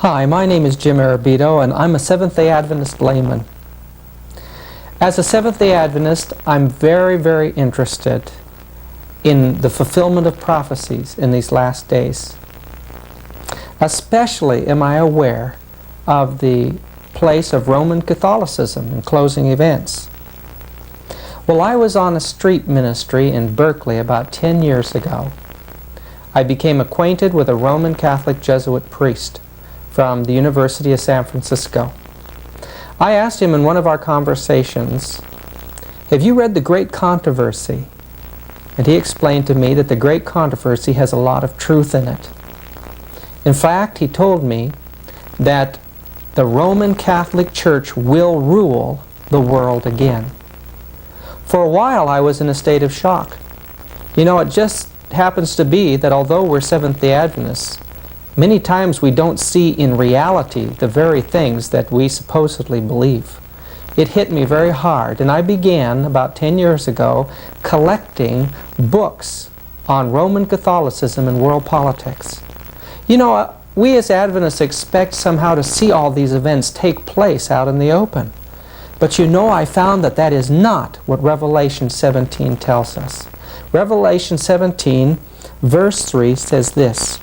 Hi, my name is Jim Arrabito, and I'm a Seventh Day Adventist layman. As a Seventh Day Adventist, I'm very interested in the fulfillment of prophecies in these last days. Especially am I aware of the place of Roman Catholicism in closing events. Well, I was on a street ministry in Berkeley about 10 years ago. I became acquainted with a Roman Catholic Jesuit priest from the University of San Francisco. I asked him in one of our conversations, "Have you read The Great Controversy?" And he explained to me that The Great Controversy has a lot of truth in it. In fact, he told me that the Roman Catholic Church will rule the world again. For a while I was in a state of shock. You know, it just happens to be that although we're Seventh-day Adventists, many times we don't see in reality the very things that we supposedly believe. It hit me very hard, and I began about 10 years ago collecting books on Roman Catholicism and world politics. You know, we as Adventists expect somehow to see all these events take place out in the open. But you know, I found that that is not what Revelation 17 tells us. Revelation 17, verse 3 says this,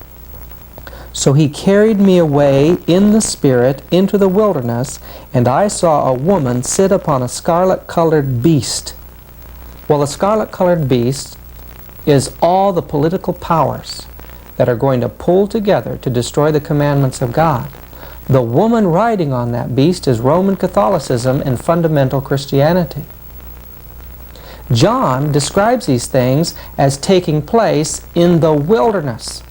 "So he carried me away in the Spirit into the wilderness, and I saw a woman sit upon a scarlet-colored beast." Well, a scarlet-colored beast is all the political powers that are going to pull together to destroy the commandments of God. The woman riding on that beast is Roman Catholicism and fundamental Christianity. John describes these things as taking place in the wilderness.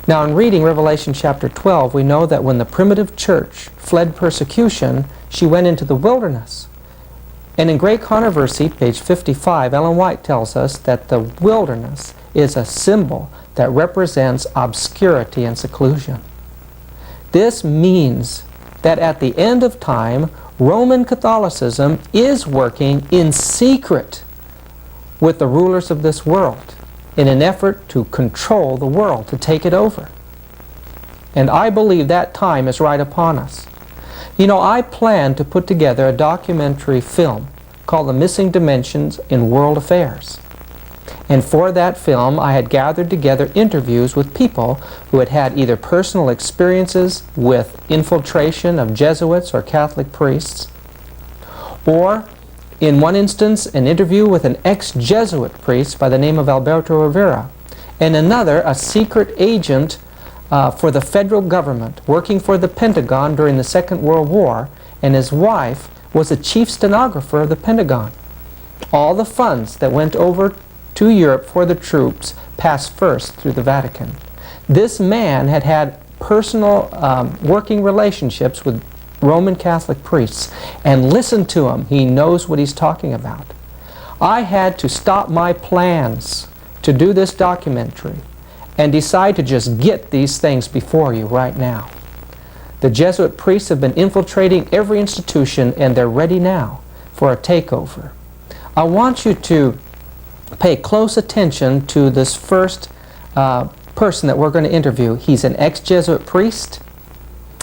Now, in reading Revelation chapter 12, we know that when the primitive church fled persecution, she went into the wilderness. And in Great Controversy, page 55, Ellen White tells us that the wilderness is a symbol that represents obscurity and seclusion. This means that at the end of time, Roman Catholicism is working in secret with the rulers of this world in an effort to control the world, to take it over. And I believe that time is right upon us. You know, I plan to put together a documentary film called The Missing Dimensions in World Affairs. And for that film, I had gathered together interviews with people who had had either personal experiences with infiltration of Jesuits or Catholic priests, or in one instance, an interview with an ex-Jesuit priest by the name of Alberto Rivera, and another, a secret agent for the federal government working for the Pentagon during the Second World War, and his wife was a chief stenographer of the Pentagon. All the funds that went over to Europe for the troops passed first through the Vatican. This man had had personal working relationships with Roman Catholic priests, and listen to him, he knows what he's talking about. I had to stop my plans to do this documentary and decide to just get these things before you right now. The Jesuit priests have been infiltrating every institution, and they're ready now for a takeover. I want you to pay close attention to this first person that we're going to interview. He's an ex-Jesuit priest,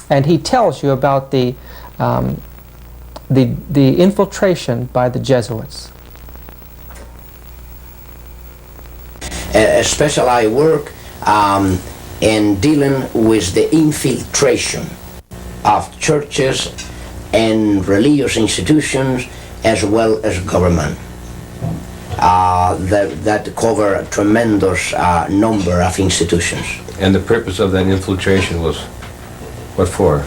and he tells you about the infiltration by the Jesuits. Especially I work in dealing with the infiltration of churches and religious institutions as well as government. That cover a tremendous number of institutions. And the purpose of that infiltration was what for?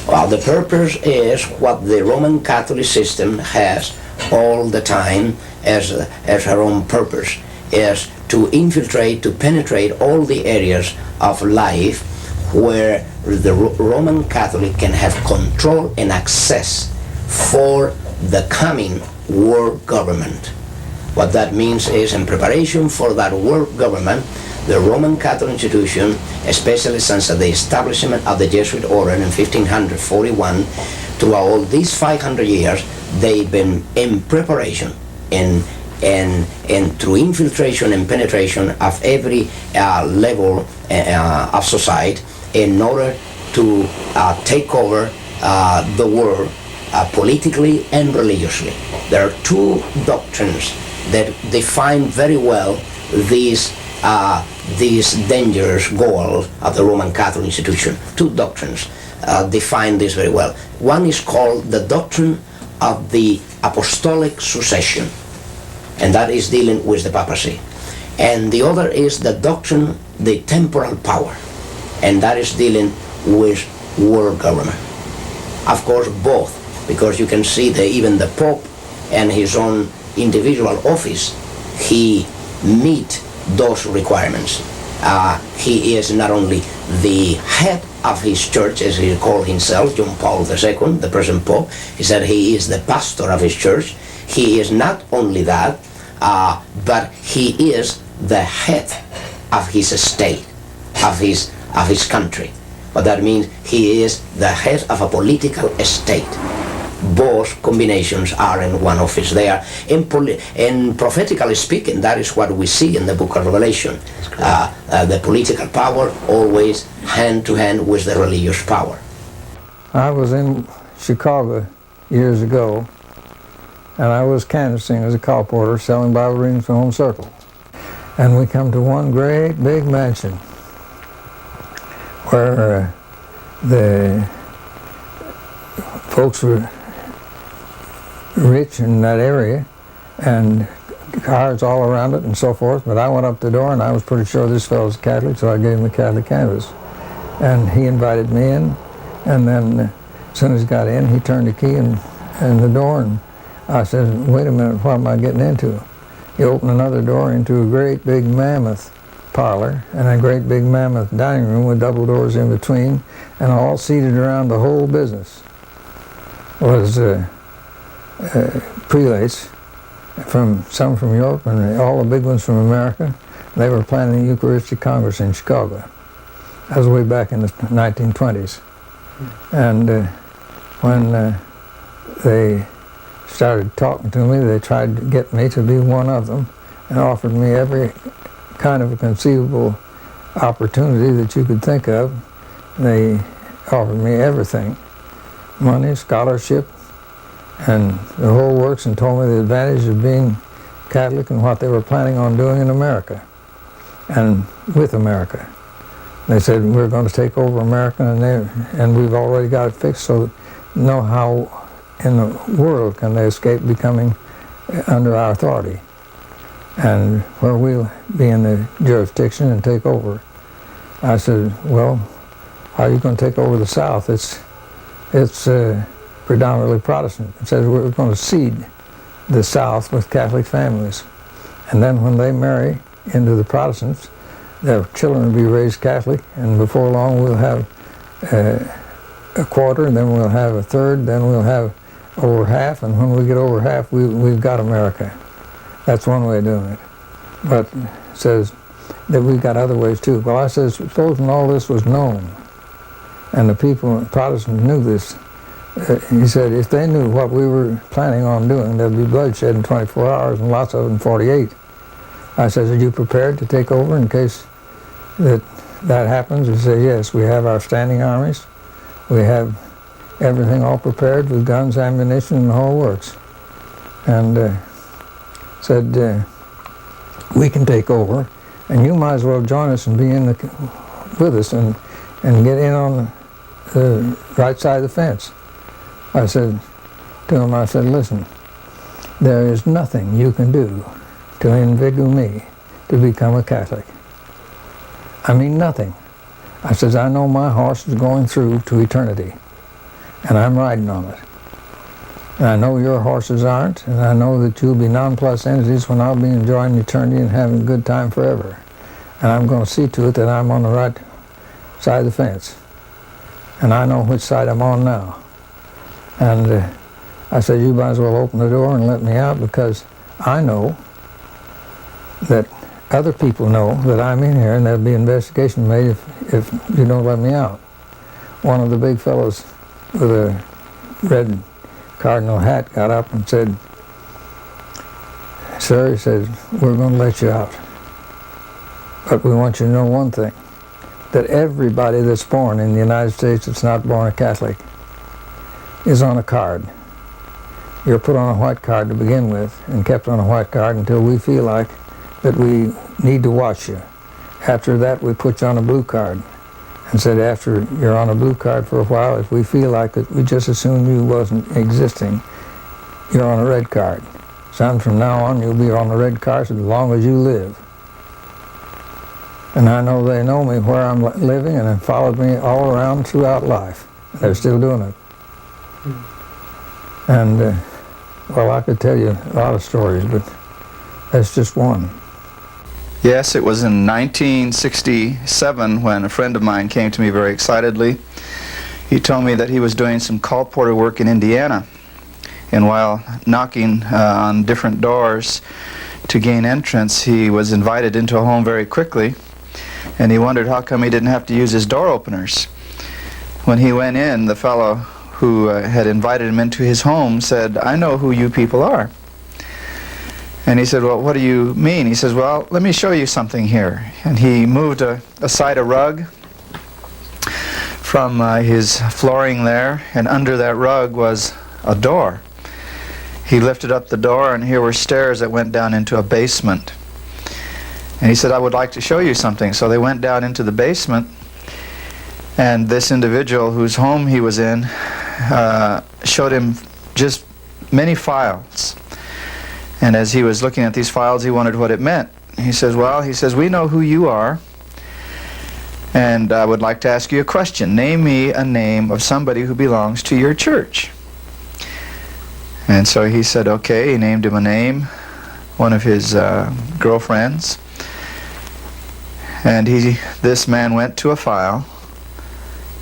Well, the purpose is what the Roman Catholic system has all the time as her own purpose, is to infiltrate, to penetrate all the areas of life where the Roman Catholic can have control and access for the coming world government. What that means is, in preparation for that world government, the Roman Catholic institution, especially since the establishment of the Jesuit order in 1541, throughout all these 500 years, they've been in preparation and through infiltration and penetration of every level of society, in order to take over the world politically and religiously. There are two doctrines that define very well these dangerous goal of the Roman Catholic institution. Two doctrines define this very well. One is called the doctrine of the apostolic succession, and that is dealing with the papacy. And the other is the doctrine, the temporal power, and that is dealing with world government. Of course, both, because you can see that even the Pope and his own individual office, he meet those requirements. He is not only the head of his church, as he called himself, John Paul II, the present Pope. He said he is the pastor of his church. He is not only that, but he is the head of his state, of his country. But that means he is the head of a political state. Both combinations are in one office. They are, in prophetically speaking, that is what we see in the book of Revelation. The political power always hand to hand with the religious power. I was in Chicago years ago, and I was canvassing as a colporteur selling Bible readings for Home Circle. And we come to one great big mansion where the folks were rich in that area and cars all around it and so forth. But I went up the door and I was pretty sure this fellow was Catholic, so I gave him a Catholic canvas. And he invited me in, and then as soon as he got in, he turned the key in the door, and I said, wait a minute, what am I getting into? He opened another door into a great big mammoth parlor and a great big mammoth dining room with double doors in between, and all seated around the whole business was prelates, some from Europe and all the big ones from America. They were planning the Eucharistic Congress in Chicago. That was way back in the 1920s. And when they started talking to me, they tried to get me to be one of them and offered me every kind of a conceivable opportunity that you could think of. They offered me everything, money, scholarship, and the whole works, and told me the advantage of being Catholic and what they were planning on doing in America and with America. They said, we're going to take over America, and we've already got it fixed, so know how in the world can they escape becoming under our authority, and where we'll be in the jurisdiction and take over. I said, well, how are you going to take over the South? It's predominantly Protestant. It says we're going to seed the South with Catholic families, and then when they marry into the Protestants, their children will be raised Catholic, and before long we'll have a quarter, and then we'll have a third, then we'll have over half, and when we get over half, we've got America. That's one way of doing it. But it says that we've got other ways too. Well, I said, supposing all this was known, and the people, Protestants, knew this, he said, if they knew what we were planning on doing, there'd be bloodshed in 24 hours, and lots of it in 48. I said, are you prepared to take over in case that happens? He said, yes, we have our standing armies. We have everything all prepared with guns, ammunition, and the whole works. And said, we can take over, and you might as well join us and be with us and get in on the right side of the fence. I said to him, I said, listen, there is nothing you can do to inveigle me to become a Catholic. I mean, nothing. I says, I know my horse is going through to eternity, and I'm riding on it. And I know your horses aren't, and I know that you'll be nonplussed entities when I'll be enjoying eternity and having a good time forever. And I'm going to see to it that I'm on the right side of the fence. And I know which side I'm on now. And I said, you might as well open the door and let me out, because I know that other people know that I'm in here, and there'll be investigation made if you don't let me out. One of the big fellows with a red cardinal hat got up and said, sir, he said, we're going to let you out. But we want you to know one thing, that everybody that's born in the United States that's not born a Catholic is on a card. You're put on a white card to begin with and kept on a white card until we feel like that we need to watch you. After that, we put you on a blue card and said after you're on a blue card for a while, if we feel like that we just assume you wasn't existing, you're on a red card. Son, from now on, you'll be on the red card as long as you live. And I know they know me where I'm living and have followed me all around throughout life. They're still doing it. And, well, I could tell you a lot of stories, but that's just one. Yes, it was in 1967 when a friend of mine came to me very excitedly. He told me that he was doing some colporteur work in Indiana. And while knocking on different doors to gain entrance, he was invited into a home very quickly. And he wondered how come he didn't have to use his door openers. When he went in, the fellow who had invited him into his home said, "I know who you people are." And he said, "Well, what do you mean?" He says, "Well, let me show you something here." And he moved aside a rug from his flooring there, and under that rug was a door. He lifted up the door, and here were stairs that went down into a basement. And he said, "I would like to show you something." So they went down into the basement, and this individual whose home he was in showed him just many files. And as he was looking at these files, he wondered what it meant. He says, "Well," he says, "we know who you are, and I would like to ask you a question. Name me a name of somebody who belongs to your church." And so he said, okay. He named him a name, one of his girlfriends. And this man went to a file,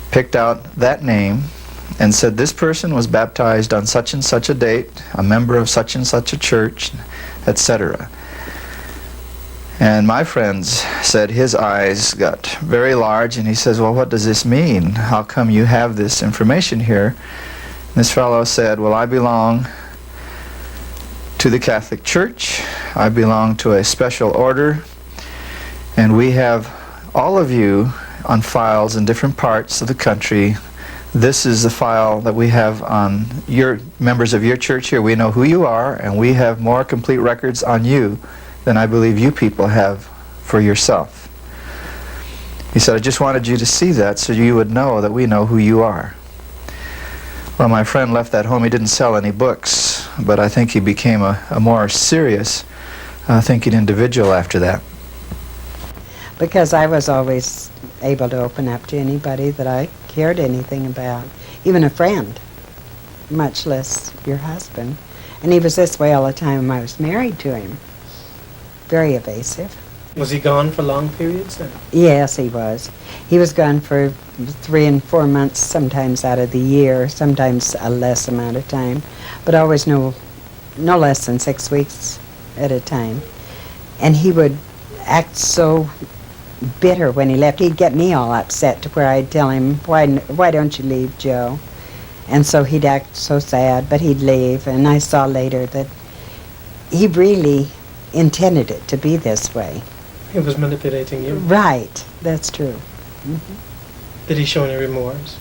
picked out that name, and said this person was baptized on such and such a date, a member of such and such a church, etc. And my friends said his eyes got very large, and he says, "Well, what does this mean? How come you have this information here?" And this fellow said, "Well, I belong to the Catholic Church. I belong to a special order, and we have all of you on files in different parts of the country. This is the file that we have on your members of your church here. We know who you are, and we have more complete records on you than I believe you people have for yourself." He said, "I just wanted you to see that so you would know that we know who you are." Well, my friend left that home. He didn't sell any books, but I think he became a more serious thinking individual after that. Because I was always able to open up to anybody that I cared anything about, even a friend, much less your husband. And he was this way all the time I was married to him. Very evasive. Was he gone for long periods then? Yes, he was. He was gone for 3 and 4 months, sometimes out of the year, sometimes a less amount of time, but always no less than 6 weeks at a time. And he would act so bitter when he left. He'd get me all upset to where I'd tell him, why don't you leave, Joe? And so he'd act so sad, but he'd leave. And I saw later that he really intended it to be this way. He was manipulating you? Right, that's true. Mm-hmm. Did he show any remorse?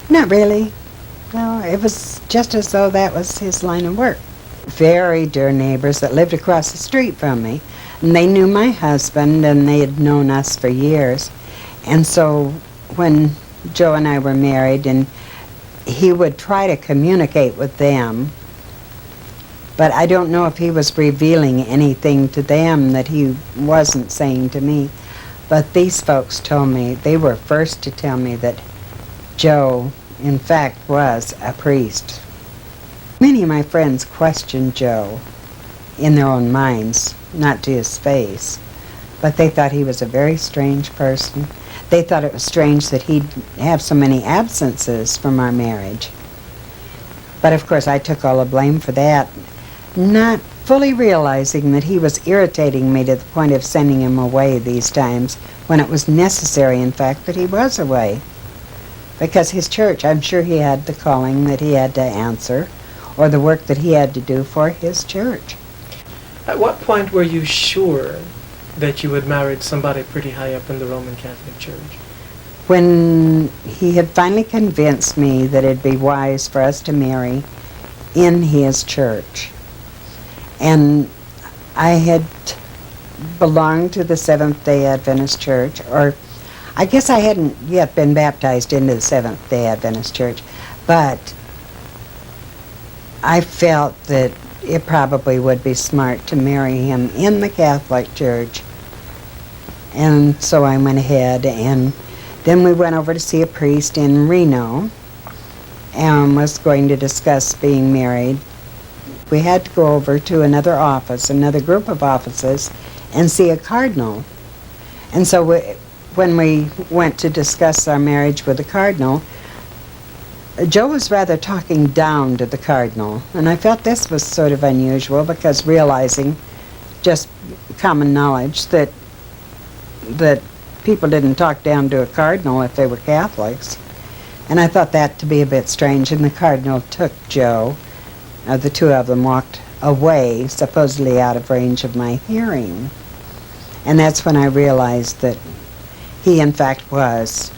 Not really. No, it was just as though that was his line of work. Very dear neighbors that lived across the street from me. And they knew my husband, and they had known us for years. And so when Joe and I were married, and he would try to communicate with them, but I don't know if he was revealing anything to them that he wasn't saying to me. But these folks told me, they were first to tell me that Joe, in fact, was a priest. Many of my friends questioned Joe in their own minds, not to his face, but they thought he was a very strange person. They thought it was strange that he'd have so many absences from our marriage. But of course I took all the blame for that, not fully realizing that he was irritating me to the point of sending him away these times when it was necessary, in fact, that he was away. Because his church, I'm sure he had the calling that he had to answer, or the work that he had to do for his church. At what point were you sure that you had married somebody pretty high up in the Roman Catholic Church? When he had finally convinced me that it'd be wise for us to marry in his church. And I had belonged to the Seventh Day Adventist Church, or I guess I hadn't yet been baptized into the Seventh Day Adventist Church, but I felt that it probably would be smart to marry him in the Catholic Church. And so I went ahead, and then we went over to see a priest in Reno and was going to discuss being married. We had to go over to another office, another group of offices, and see a cardinal. And so when we went to discuss our marriage with the cardinal, Joe was rather talking down to the cardinal, and I felt this was sort of unusual, because realizing just common knowledge that people didn't talk down to a cardinal if they were Catholics. And I thought that to be a bit strange, and the cardinal took Joe. The two of them walked away, supposedly out of range of my hearing. And that's when I realized that he, in fact, was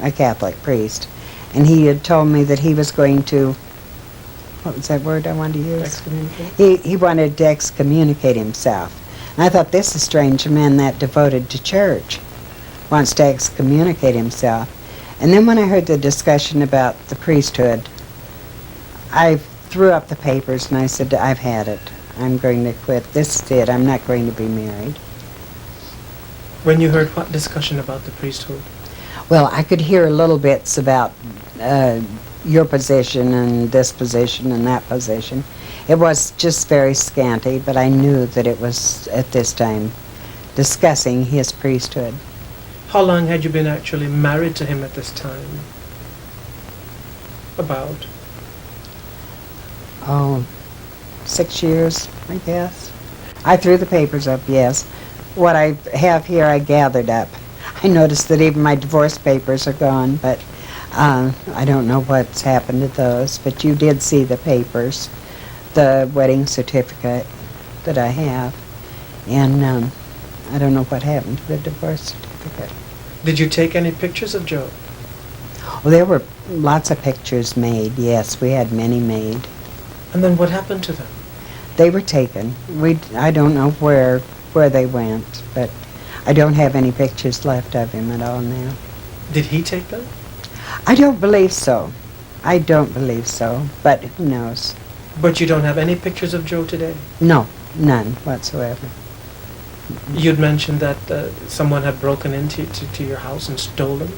a Catholic priest. And he had told me that he was going to, what was that word I wanted to use? Excommunicate? He wanted to excommunicate himself. And I thought, this is strange, a man that devoted to church wants to excommunicate himself. And then when I heard the discussion about the priesthood, I threw up the papers and I said, I've had it. I'm going to quit. This is it. I'm not going to be married. When you heard what discussion about the priesthood? Well, I could hear little bits about your position and this position and that position. It was just very scanty, but I knew that it was, at this time, discussing his priesthood. How long had you been actually married to him at this time? About? 6 years, I guess. I threw the papers up, yes. What I have here I gathered up. I noticed that even my divorce papers are gone, but I don't know what's happened to those. But you did see the papers, the wedding certificate that I have, and I don't know what happened to the divorce certificate. Did you take any pictures of Joe? Well, there were lots of pictures made, yes. We had many made. And then what happened to them? They were taken. I don't know where they went, but I don't have any pictures left of him at all now. Did he take them? I don't believe so. I don't believe so, but who knows? But you don't have any pictures of Joe today? No, none whatsoever. You'd mentioned that someone had broken into your house and stolen?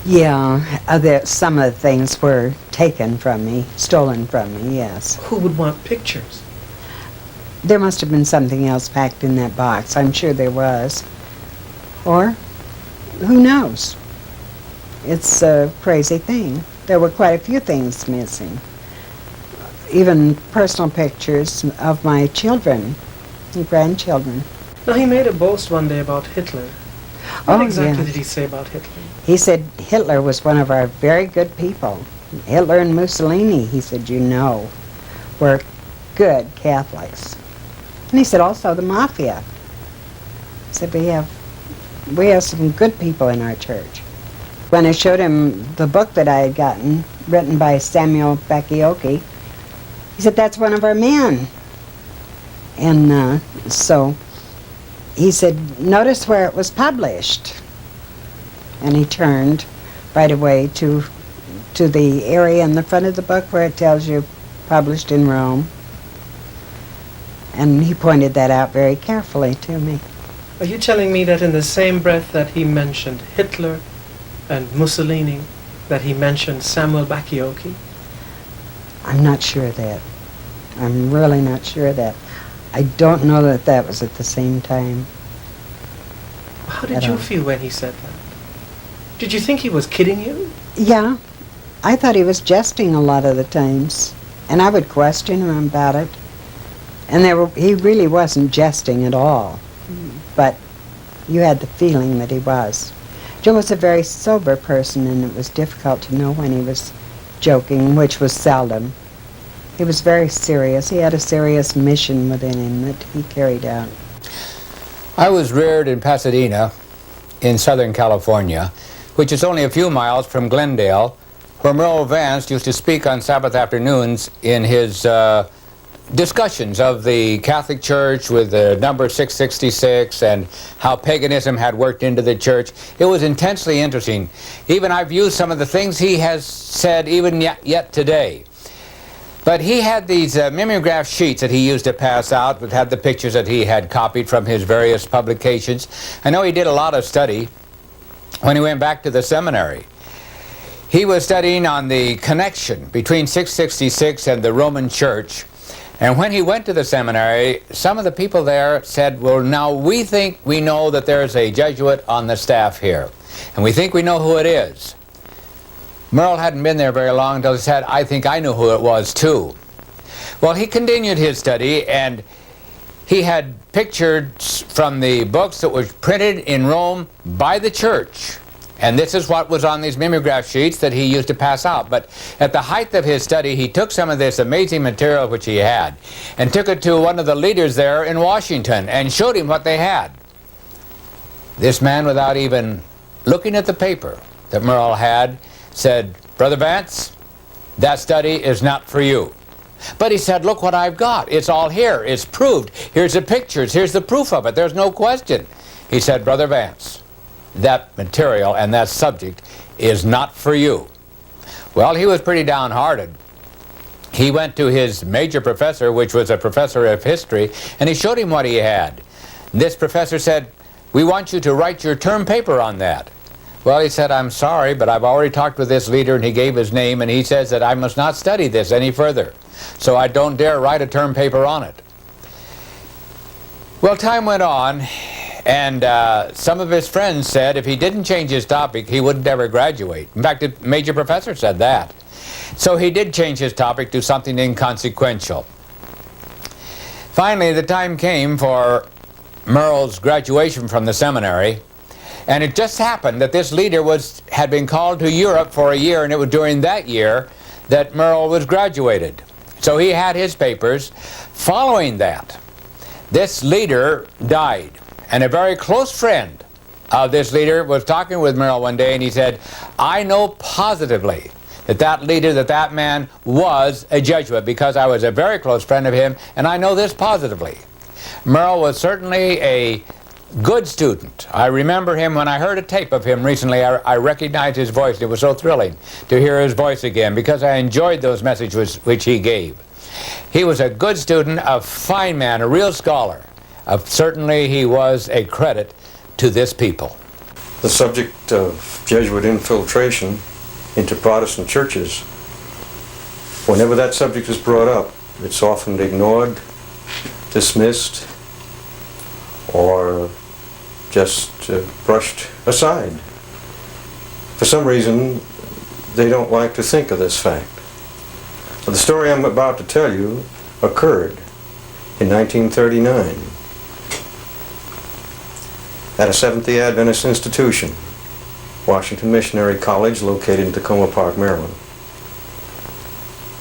Yeah, some of the things were taken from me, stolen from me, yes. Who would want pictures? There must have been something else packed in that box. I'm sure there was. Or, who knows? It's a crazy thing. There were quite a few things missing. Even personal pictures of my children and grandchildren. Now, he made a boast one day about Hitler. What exactly did he say about Hitler? He said Hitler was one of our very good people. Hitler and Mussolini, he said, were good Catholics. And he said also the mafia. He said we have some good people in our church. When I showed him the book that I had gotten, written by Samuel Bakioki, he said, that's one of our men. And so he said, notice where it was published. And he turned right away to the area in the front of the book where it tells you published in Rome. And he pointed that out very carefully to me. Are you telling me that in the same breath that he mentioned Hitler and Mussolini, that he mentioned Samuel Bakioki? I'm not sure of that. I'm really not sure of that. I don't know that that was at the same time. How did you feel when he said that? Did you think he was kidding you? Yeah. I thought he was jesting a lot of the times. And I would question him about it. And he really wasn't jesting at all. But you had the feeling that he was. Joe was a very sober person, and it was difficult to know when he was joking, which was seldom. He was very serious. He had a serious mission within him that he carried out. I was reared in Pasadena in Southern California, which is only a few miles from Glendale, where Merle Vance used to speak on Sabbath afternoons in his discussions of the Catholic Church with the number 666 and how paganism had worked into the church. It was intensely interesting. Even I've used some of the things he has said even yet today. But he had these mimeograph sheets that he used to pass out that had the pictures that he had copied from his various publications. I know he did a lot of study when he went back to the seminary. He was studying on the connection between 666 and the Roman Church. And when he went to the seminary, some of the people there said, well, now we think we know that there's a Jesuit on the staff here. And we think we know who it is. Merle hadn't been there very long until he said, I think I knew who it was too. Well, he continued his study, and he had pictures from the books that were printed in Rome by the church. And this is what was on these mimeograph sheets that he used to pass out. But at the height of his study, he took some of this amazing material which he had and took it to one of the leaders there in Washington and showed him what they had. This man, without even looking at the paper that Merle had, said, Brother Vance, that study is not for you. But he said, look what I've got. It's all here. It's proved. Here's the pictures. Here's the proof of it. There's no question. He said, Brother Vance, that material and that subject is not for you. Well, he was pretty downhearted. He went to his major professor, which was a professor of history, and he showed him what he had. This professor said, we want you to write your term paper on that. Well, he said, I'm sorry, but I've already talked with this leader, and he gave his name, and he says that I must not study this any further. So I don't dare write a term paper on it. Well, time went on, and some of his friends said if he didn't change his topic, he wouldn't ever graduate. In fact, the major professor said that. So he did change his topic to something inconsequential. Finally, the time came for Merle's graduation from the seminary. And it just happened that this leader had been called to Europe for a year, and it was during that year that Merle was graduated. So he had his papers. Following that, this leader died. And a very close friend of this leader was talking with Merle one day, and he said, I know positively that leader, that man was a Jesuit, because I was a very close friend of him, and I know this positively. Merle was certainly a good student. I remember him when I heard a tape of him recently. I recognized his voice. It was so thrilling to hear his voice again because I enjoyed those messages which he gave. He was a good student, a fine man, a real scholar. Certainly he was a credit to this people. The subject of Jesuit infiltration into Protestant churches, whenever that subject is brought up, it's often ignored, dismissed, or just brushed aside. For some reason, they don't like to think of this fact. The story I'm about to tell you occurred in 1939 at a Seventh Day Adventist institution, Washington Missionary College, located in Tacoma Park, Maryland.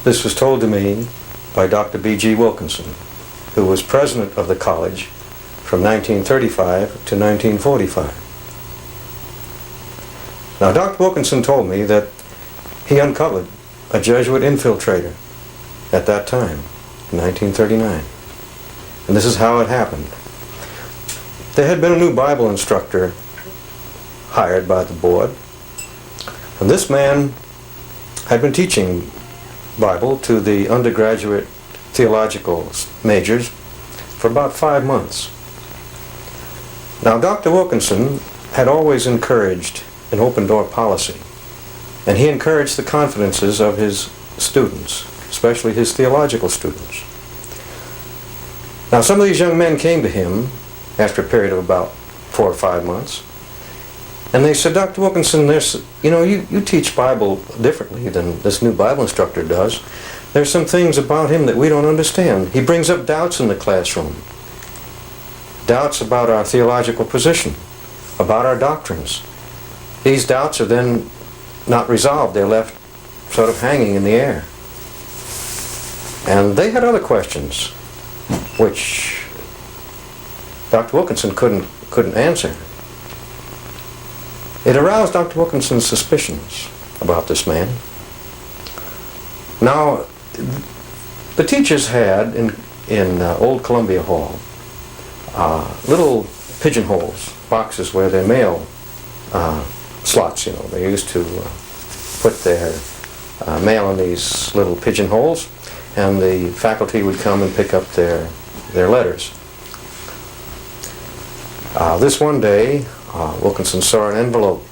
This was told to me by Dr. B.G. Wilkinson, who was president of the college from 1935 to 1945. Now, Dr. Wilkinson told me that he uncovered a Jesuit infiltrator at that time, in 1939. And this is how it happened. There had been a new Bible instructor hired by the board, and this man had been teaching Bible to the undergraduate theological majors for about 5 months. Now, Dr. Wilkinson had always encouraged an open-door policy, and he encouraged the confidences of his students, especially his theological students. Now, some of these young men came to him after a period of about 4 or 5 months, and they said, Dr. Wilkinson, you teach Bible differently than this new Bible instructor does. There's some things about him that we don't understand. He brings up doubts in the classroom. Doubts about our theological position, about our doctrines. These doubts are then not resolved. They're left sort of hanging in the air. And they had other questions, which Dr. Wilkinson couldn't answer. It aroused Dr. Wilkinson's suspicions about this man. Now, the teachers had in Old Columbia Hall little pigeonholes, boxes where their mail slots, you know. They used to put their mail in these little pigeonholes, and the faculty would come and pick up their letters. This one day, Wilkinson saw an envelope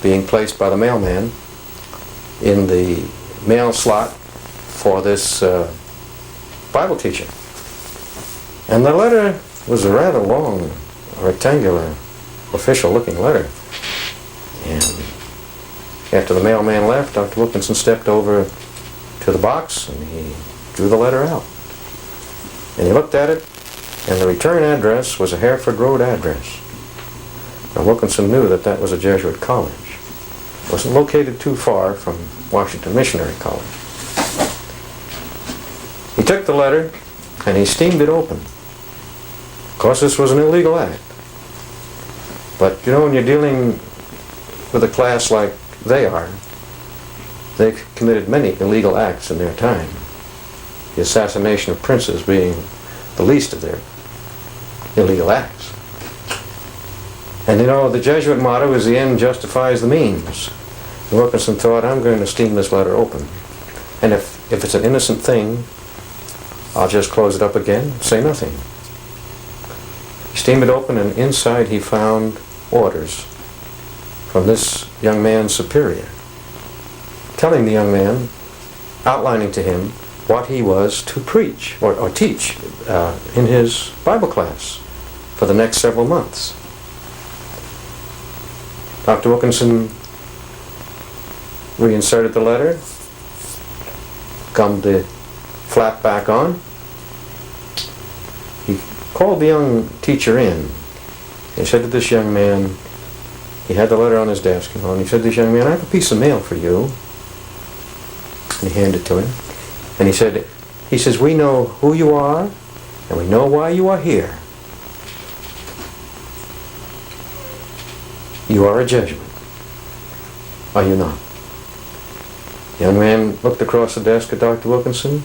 being placed by the mailman in the mail slot for this Bible teacher. And the letter was a rather long, rectangular, official-looking letter. And after the mailman left, Dr. Wilkinson stepped over to the box and he drew the letter out. And he looked at it, and the return address was a Hereford Road address. Now, Wilkinson knew that that was a Jesuit college. It wasn't located too far from Washington Missionary College. He took the letter and he steamed it open. Of course, this was an illegal act. But you know, when you're dealing with a class like they are, they committed many illegal acts in their time. The assassination of princes being the least of their illegal acts. And you know, the Jesuit motto is the end justifies the means. And Wilkinson thought, I'm going to steam this letter open. And if it's an innocent thing, I'll just close it up again, say nothing. He steamed it open, and inside he found orders from this young man's superior, telling the young man, outlining to him what he was to preach or teach in his Bible class for the next several months. Dr. Wilkinson reinserted the letter, gummed the flap back on. He called the young teacher in. He said to this young man, he had the letter on his desk, you know, and he said to this young man, I have a piece of mail for you. And he handed it to him. And he says, we know who you are, and we know why you are here. You are a Jesuit. Are you not? The young man looked across the desk at Dr. Wilkinson.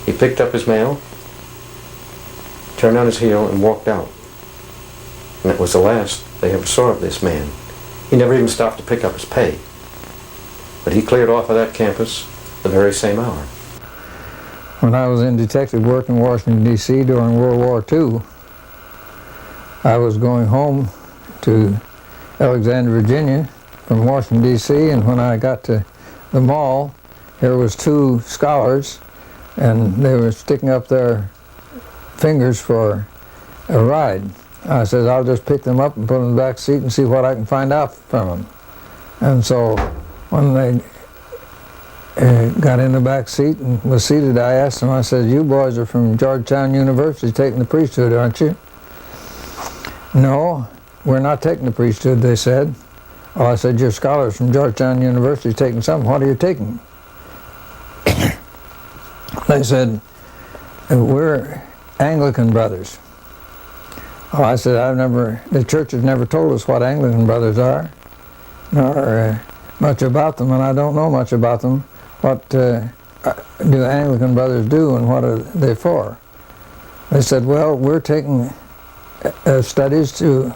He picked up his mail, turned on his heel, and walked out. And that was the last they ever saw of this man. He never even stopped to pick up his pay. But he cleared off of that campus the very same hour. When I was in detective work in Washington, D.C. during World War II, I was going home to Alexandria, Virginia from Washington, D.C., and when I got to the mall, there was two scholars, and they were sticking up their fingers for a ride. I said, I'll just pick them up and put them in the back seat and see what I can find out from them. And so when they got in the back seat and was seated, I asked them, I said, you boys are from Georgetown University taking the priesthood, aren't you? No, we're not taking the priesthood, they said. Oh, I said, you're scholars from Georgetown University taking something. What are you taking? They said, we're Anglican brothers. Oh, I said, the church has never told us what Anglican brothers are, nor much about them, and I don't know much about them. What do Anglican brothers do, and what are they for? They said, well, we're taking studies to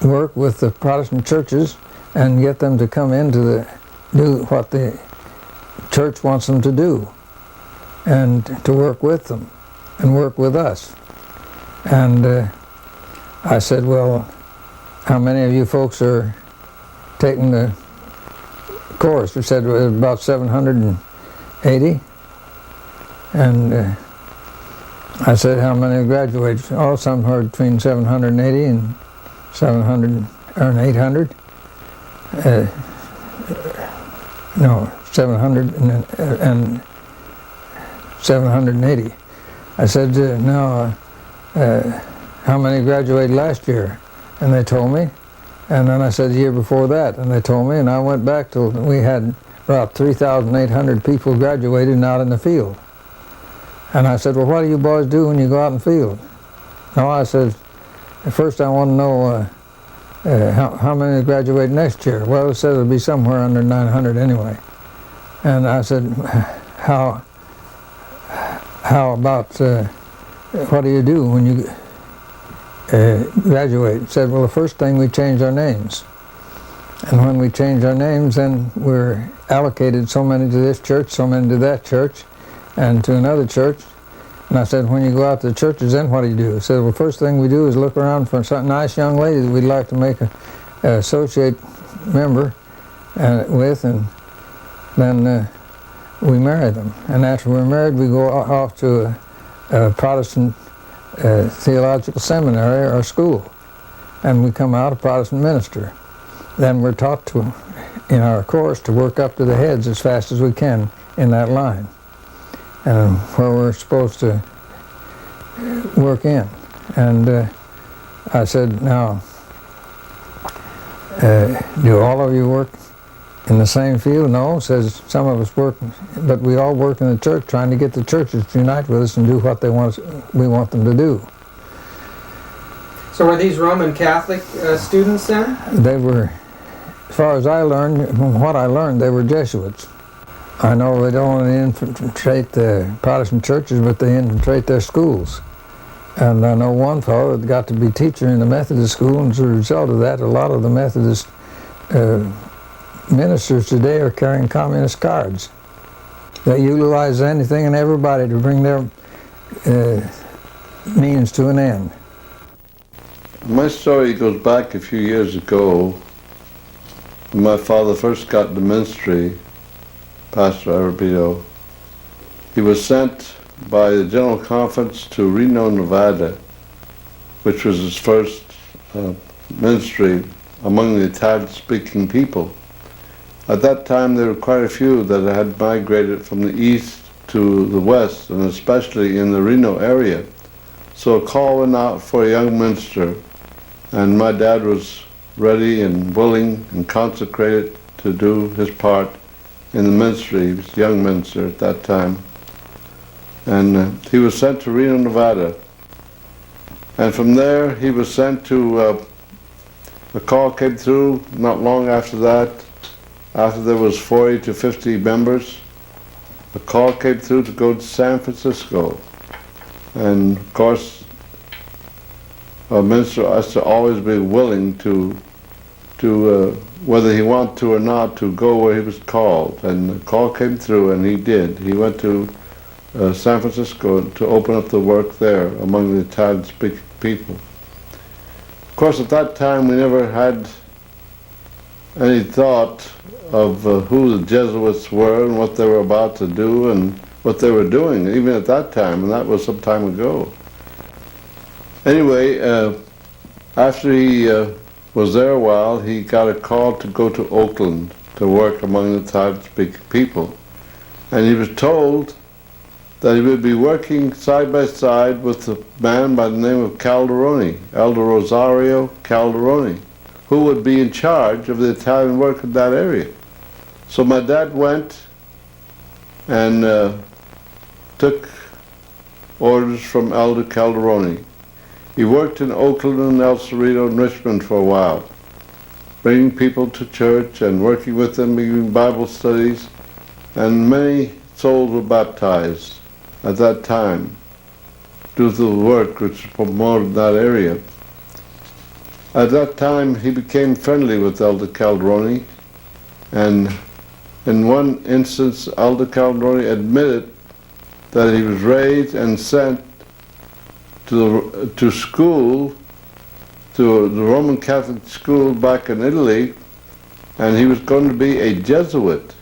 work with the Protestant churches and get them to come in to do what the church wants them to do, and to work with them and work with us. And I said, well, how many of you folks are taking the course? We said it was about 780. And I said, how many graduated? Oh, somewhere between 780 and 700 or 800. No, 700 and 780. I said, now, how many graduated last year? And they told me. And then I said the year before that, and they told me, and I went back till we had about 3,800 people graduated and out in the field. And I said, well, what do you boys do when you go out in the field? No, I said, first I want to know how many graduate next year. Well, it says it'll be somewhere under 900 anyway. And I said, how about what do you do when you graduate? It said, well, the first thing we change our names. And when we change our names, then we're allocated so many to this church, so many to that church, and to another church. And I said, when you go out to the churches, then what do you do? He said, well, first thing we do is look around for some nice young lady that we'd like to make an associate member with, and then we marry them. And after we're married, we go off to a Protestant theological seminary or school, and we come out a Protestant minister. Then we're taught to, in our course, to work up to the heads as fast as we can in that line, and where we're supposed to work in. And I said, now, do all of you work in the same field? No, says some of us work, but we all work in the church trying to get the churches to unite with us and do what we want them to do. So were these Roman Catholic students then? They were, as far as I learned, from what I learned, they were Jesuits. I know they don't only infiltrate the Protestant churches, but they infiltrate their schools. And I know one fellow that got to be teacher in the Methodist school, and as a result of that, a lot of the Methodist ministers today are carrying communist cards. They utilize anything and everybody to bring their means to an end. My story goes back a few years ago. When my father first got the ministry, Pastor Arrabito, he was sent by the General Conference to Reno, Nevada, which was his first ministry among the Italian-speaking people. At that time, there were quite a few that had migrated from the east to the west, and especially in the Reno area. So a call went out for a young minister, and my dad was ready and willing and consecrated to do his part in the ministry. He was a young minister at that time. And he was sent to Reno, Nevada. And from there, he was sent to, a call came through not long after that, after there was 40 to 50 members. A call came through to go to San Francisco. And of course, a minister has to always be willing to whether he wanted to or not, to go where he was called. And the call came through, and he did. He went to San Francisco to open up the work there among the Italian-speaking people. Of course, at that time, we never had any thought of who the Jesuits were and what they were about to do and what they were doing, even at that time, and that was some time ago. Anyway, after he was there a while, he got a call to go to Oakland to work among the Italian-speaking people. And he was told that he would be working side by side with a man by the name of Calderoni, Elder Rosario Calderoni, who would be in charge of the Italian work in that area. So my dad went and took orders from Elder Calderoni. He worked in Oakland and El Cerrito and Richmond for a while, bringing people to church and working with them, giving Bible studies, and many souls were baptized at that time due to the work which promoted that area. At that time, he became friendly with Elder Calderoni, and in one instance, Elder Calderoni admitted that he was raised and sent to school, to the Roman Catholic school back in Italy, and he was going to be a Jesuit.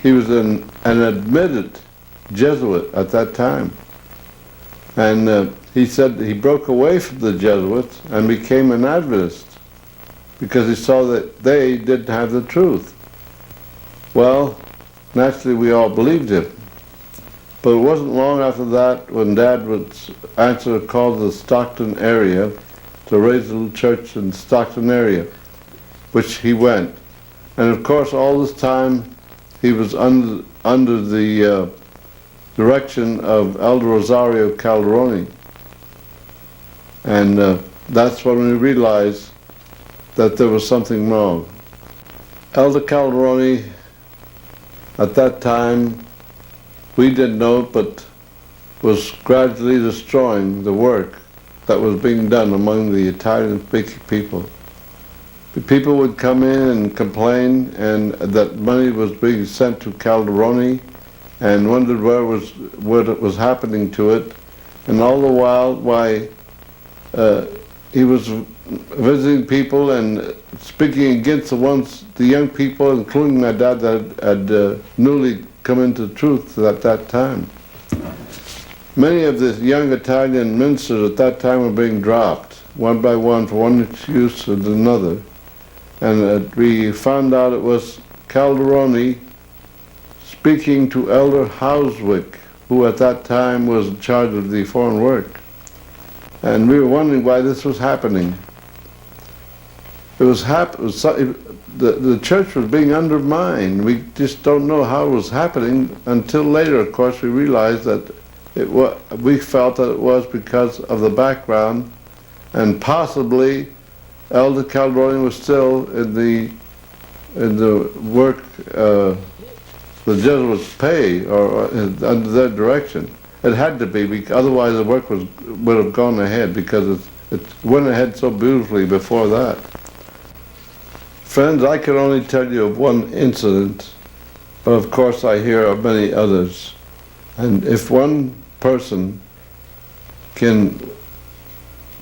He was an admitted Jesuit at that time. And he said he broke away from the Jesuits and became an Adventist because he saw that they didn't have the truth. Well, naturally we all believed him. But it wasn't long after that when Dad would answer a call to the Stockton area to raise a little church in the Stockton area, which he went. And of course all this time he was under the direction of Elder Rosario Calderoni. And that's when we realized that there was something wrong. Elder Calderoni, at that time, we didn't know it, but was gradually destroying the work that was being done among the Italian-speaking people. The people would come in and complain, and that money was being sent to Calderoni, and wondered what was happening to it, and all the while, why he was visiting people and speaking against the young people, including my dad, that had newly come into truth at that time. Many of the young Italian ministers at that time were being dropped, one by one, for one excuse or another. And we found out it was Calderoni speaking to Elder Hauswick, who at that time was in charge of the foreign work. And we were wondering why this was happening. The church was being undermined. We just don't know how it was happening until later, of course, we realized that we felt that it was because of the background, and possibly Elder Calderoni was still in the work the Jesuits pay, or under their direction. It had to be, because otherwise the work would have gone ahead, because it went ahead so beautifully before that. Friends, I can only tell you of one incident, but of course I hear of many others. And if one person can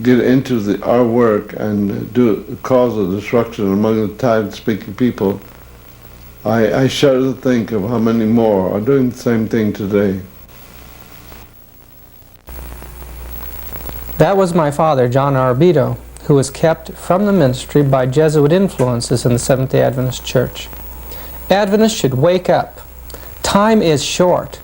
get into our work and cause a destruction among the Italian-speaking people, I shudder to think of how many more are doing the same thing today. That was my father, John Arrabito, who was kept from the ministry by Jesuit influences in the Seventh Day Adventist Church. Adventists should wake up. Time is short.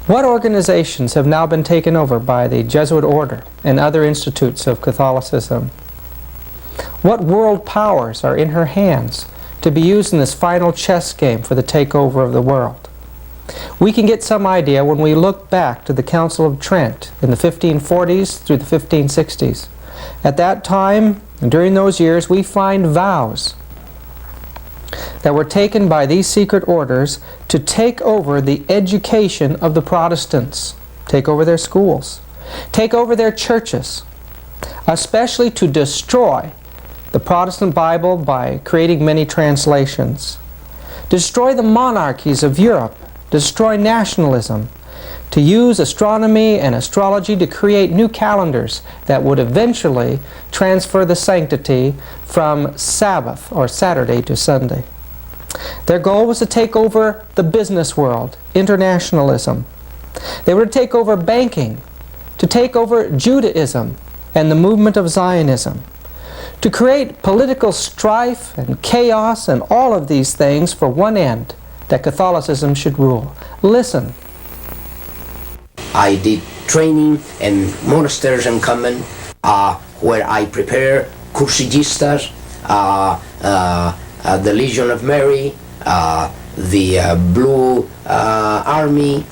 What organizations have now been taken over by the Jesuit order and other institutes of Catholicism? What world powers are in her hands to be used in this final chess game for the takeover of the world? We can get some idea when we look back to the Council of Trent in the 1540s through the 1560s. At that time, and during those years, we find vows that were taken by these secret orders to take over the education of the Protestants, take over their schools, take over their churches, especially to destroy the Protestant Bible by creating many translations, destroy the monarchies of Europe, destroy nationalism, to use astronomy and astrology to create new calendars that would eventually transfer the sanctity from Sabbath or Saturday to Sunday. Their goal was to take over the business world, internationalism. They were to take over banking, to take over Judaism and the movement of Zionism, to create political strife and chaos and all of these things for one end, that Catholicism should rule. Listen. I did training in monasteries and convent where I prepare cursillistas, the Legion of Mary, the Blue Army,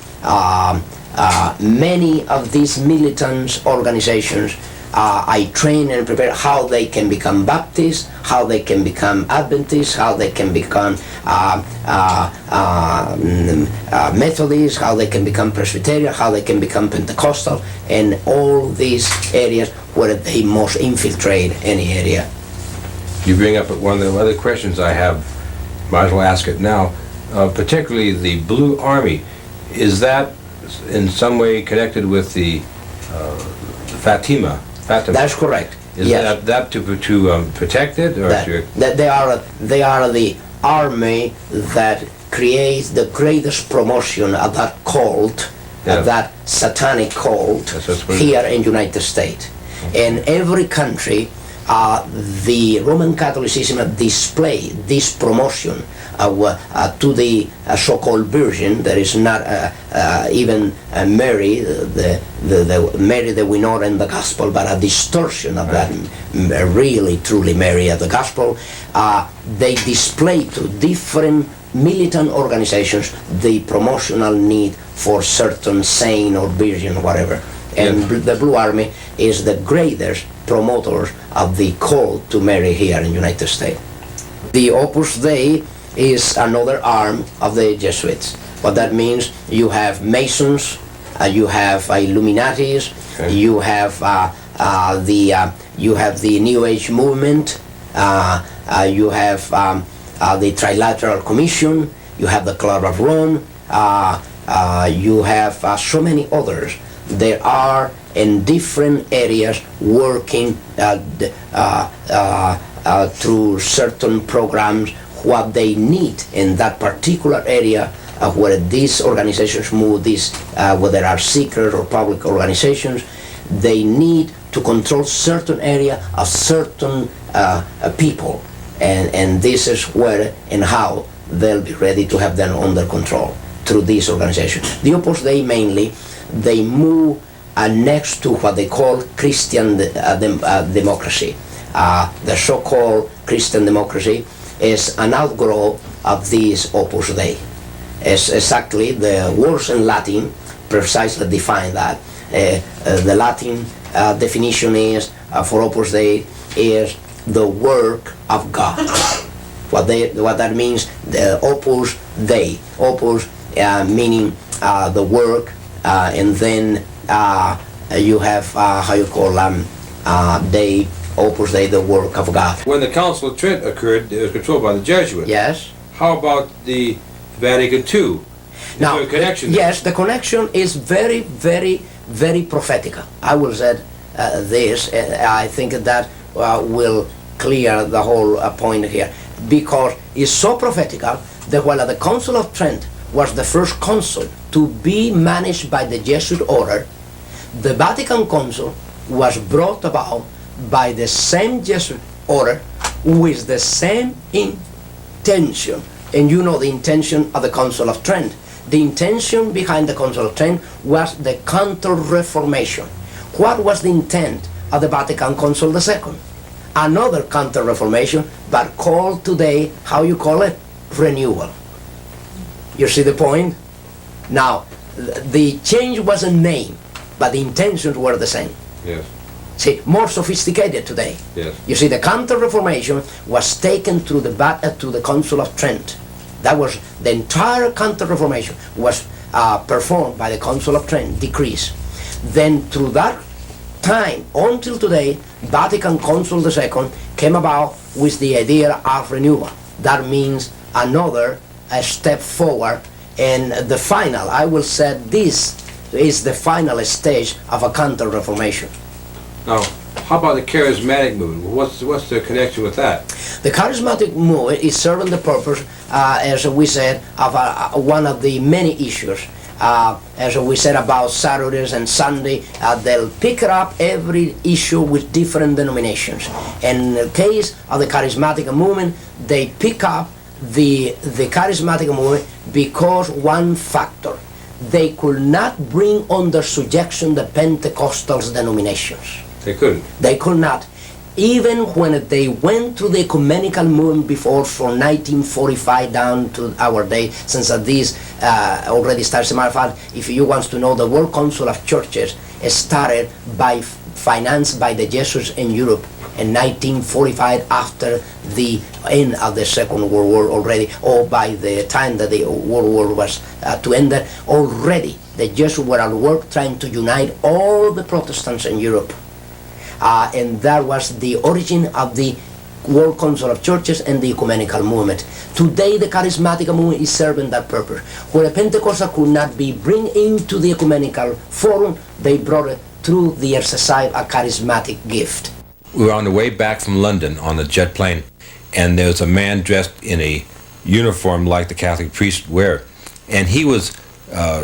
many of these militant organizations. I train and prepare how they can become Baptists, how they can become Adventists, how they can become Methodists, how they can become Presbyterian, how they can become Pentecostal, and all these areas where they most infiltrate any area. You bring up one of the other questions I have, might as well ask it now, particularly the Blue Army. Is that in some way connected with the Fatima? That's correct. Is yes. that to protect it, or that they are the army that creates the greatest promotion of that cult, of that satanic cult here in the United States. In every country, the Roman Catholicism display this promotion to the so-called Virgin. There is not even Mary, the Mary that we know in the Gospel, but a distortion of that really, truly Mary of the Gospel. They display to different militant organizations the promotional need for certain saint or virgin or whatever. And the Blue Army is the greatest promoters of the call to marry here in the United States. The Opus Dei is another arm of the Jesuits. What that means, you have Masons, you have Illuminatis, Okay. you have the New Age movement, you have the Trilateral Commission, you have the Club of Rome, you have so many others. There are in different areas working through certain programs what they need in that particular area where these organizations move, whether they are secret or public organizations, they need to control certain area of certain people, and this is where and how they'll be ready to have them under control through these organizations. The Opus Dei mainly, they move next to what they call Christian democracy. The so-called Christian democracy is an outgrowth of this Opus Dei. It's exactly the words in Latin precisely define that. The Latin definition is for Opus Dei is the work of God. What that means, the Opus Dei. Opus meaning the work, and then you have how you call Dei, Opus Dei, the work of God. When the Council of Trent occurred, it was controlled by the Jesuits. Yes. How about the Vatican II? Is Now, there a connection there? yes, the connection is very, very, very prophetical. I will say this. I think that will clear the whole point here, because it's so prophetical that while the Council of Trent was the first council to be managed by the Jesuit order, the Vatican Council was brought about by the same Jesuit order with the same intention. And you know the intention of the Council of Trent. The intention behind the Council of Trent was the Counter-Reformation. What was the intent of the Vatican Council II? Another Counter-Reformation, but called today, how you call it? Renewal. You see the point? Now, the change was a name, but the intentions were the same. Yes. See, more sophisticated today. Yes. You see, the Counter-Reformation was taken through the Council of Trent. That was the entire Counter-Reformation was performed by the Council of Trent, decrees. Then through that time until today, Vatican Council II came about with the idea of renewal. That means another step forward, and the final, I will say this is the final stage of a Counter-Reformation. Now, how about the charismatic movement? What's the connection with that? The charismatic movement is serving the purpose, as we said, of one of the many issues. As we said about Saturdays and Sunday, they'll pick up every issue with different denominations. In the case of the charismatic movement, they pick up the charismatic movement because one factor. They could not bring under subjection the Pentecostal denominations. They couldn't. They could not. Even when they went through the ecumenical movement before, from 1945 down to our day, since this already started. As a matter of fact, if you want to know, the World Council of Churches started by financed by the Jesuits in Europe in 1945, after the end of the Second World War already, or by the time that the World War was to end, already the Jesuits were at work trying to unite all the Protestants in Europe. And that was the origin of the World Council of Churches and the ecumenical movement. Today the charismatic movement is serving that purpose. Where a Pentecostal could not be bring into the ecumenical forum, they brought it through the exercise of charismatic gift. We were on the way back from London on the jet plane, and there was a man dressed in a uniform like the Catholic priests wear, and he was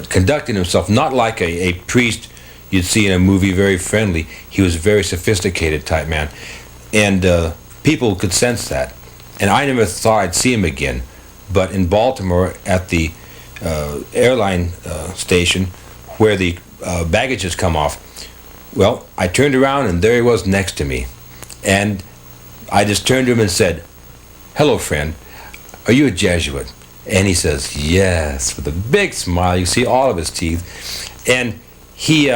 conducting himself not like a priest you'd see in a movie, very friendly. He was a very sophisticated type man, and people could sense that. And I never thought I'd see him again, but in Baltimore at the airline station where the baggages come off, well, I turned around and there he was next to me. And I just turned to him and said, "Hello, friend. Are you a Jesuit?" And he says, yes, with a big smile. You see all of his teeth. And he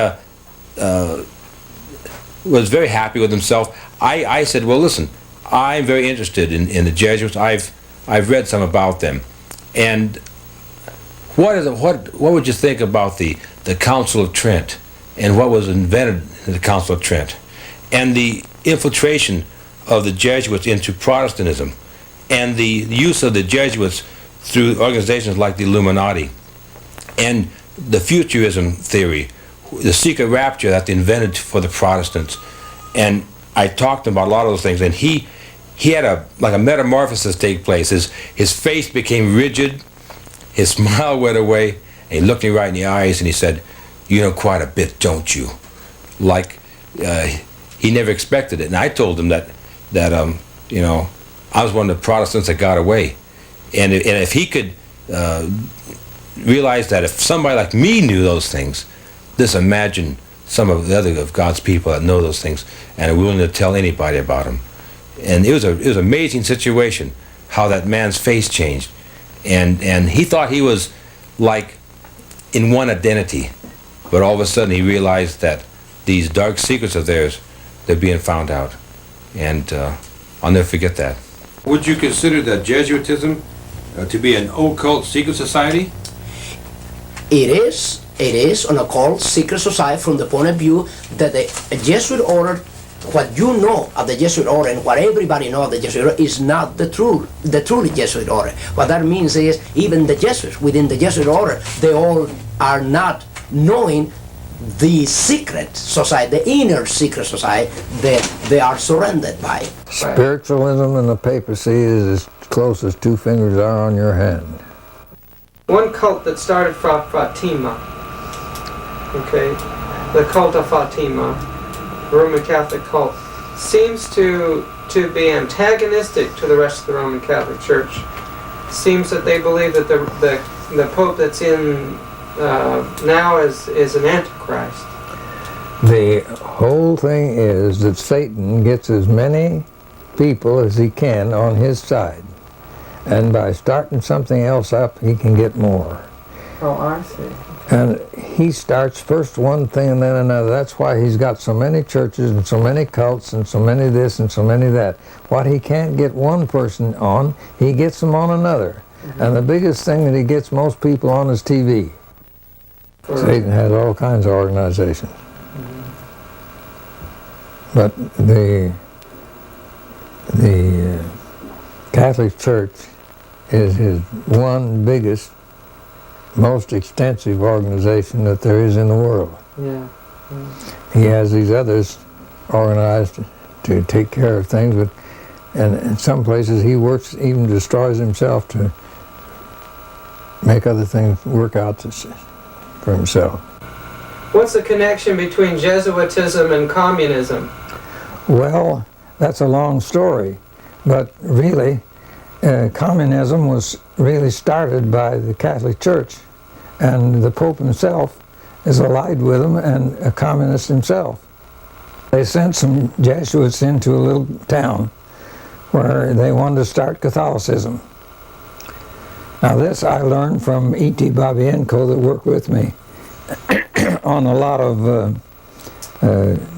was very happy with himself. I said, well, listen, I'm very interested in the Jesuits. I've read some about them. And what would you think about the Council of Trent and what was invented in the Council of Trent and the infiltration of the Jesuits into Protestantism and the use of the Jesuits through organizations like the Illuminati and the futurism theory, the secret rapture that they invented for the Protestants? And I talked to him about a lot of those things, and he had a metamorphosis take place. His face became rigid, his smile went away, and he looked me right in the eyes and he said, you know quite a bit, don't you? Like he never expected it. And I told him that I was one of the Protestants that got away. And if he could realize that if somebody like me knew those things, just imagine some of the other of God's people that know those things and are willing to tell anybody about them. And it was an amazing situation how that man's face changed. And he thought he was like in one identity, but all of a sudden he realized that these dark secrets of theirs, they're being found out. And I'll never forget that. Would you consider that Jesuitism to be an occult secret society? It is an occult secret society from the point of view that the Jesuit order, what you know of the Jesuit order and what everybody knows of the Jesuit order is not the truly Jesuit order. What that means is even the Jesuits within the Jesuit order, they all are not knowing the secret society, the inner secret society that they are surrounded by. Spiritualism and the papacy is as close as two fingers are on your hand. One cult that started from Fatima, okay, the cult of Fatima, Roman Catholic cult, seems to be antagonistic to the rest of the Roman Catholic Church. Seems that they believe that the Pope that's in now is an Antichrist. The whole thing is that Satan gets as many people as he can on his side. And by starting something else up, he can get more. Oh, I see. And he starts first one thing and then another. That's why he's got so many churches and so many cults and so many this and so many that. What he can't get one person on, he gets them on another. Mm-hmm. And the biggest thing that he gets most people on is TV. Satan has all kinds of organizations. Mm-hmm. But the Catholic Church is his one biggest, most extensive organization that there is in the world. Yeah. He has these others organized to take care of things, but and in some places he works, even destroys himself to make other things work out for himself. What's the connection between Jesuitism and communism? Well, that's a long story, but really, communism was really started by the Catholic Church, and the Pope himself is allied with them and a communist himself. They sent some Jesuits into a little town where they wanted to start Catholicism. Now this I learned from E.T. Babienko that worked with me on a lot of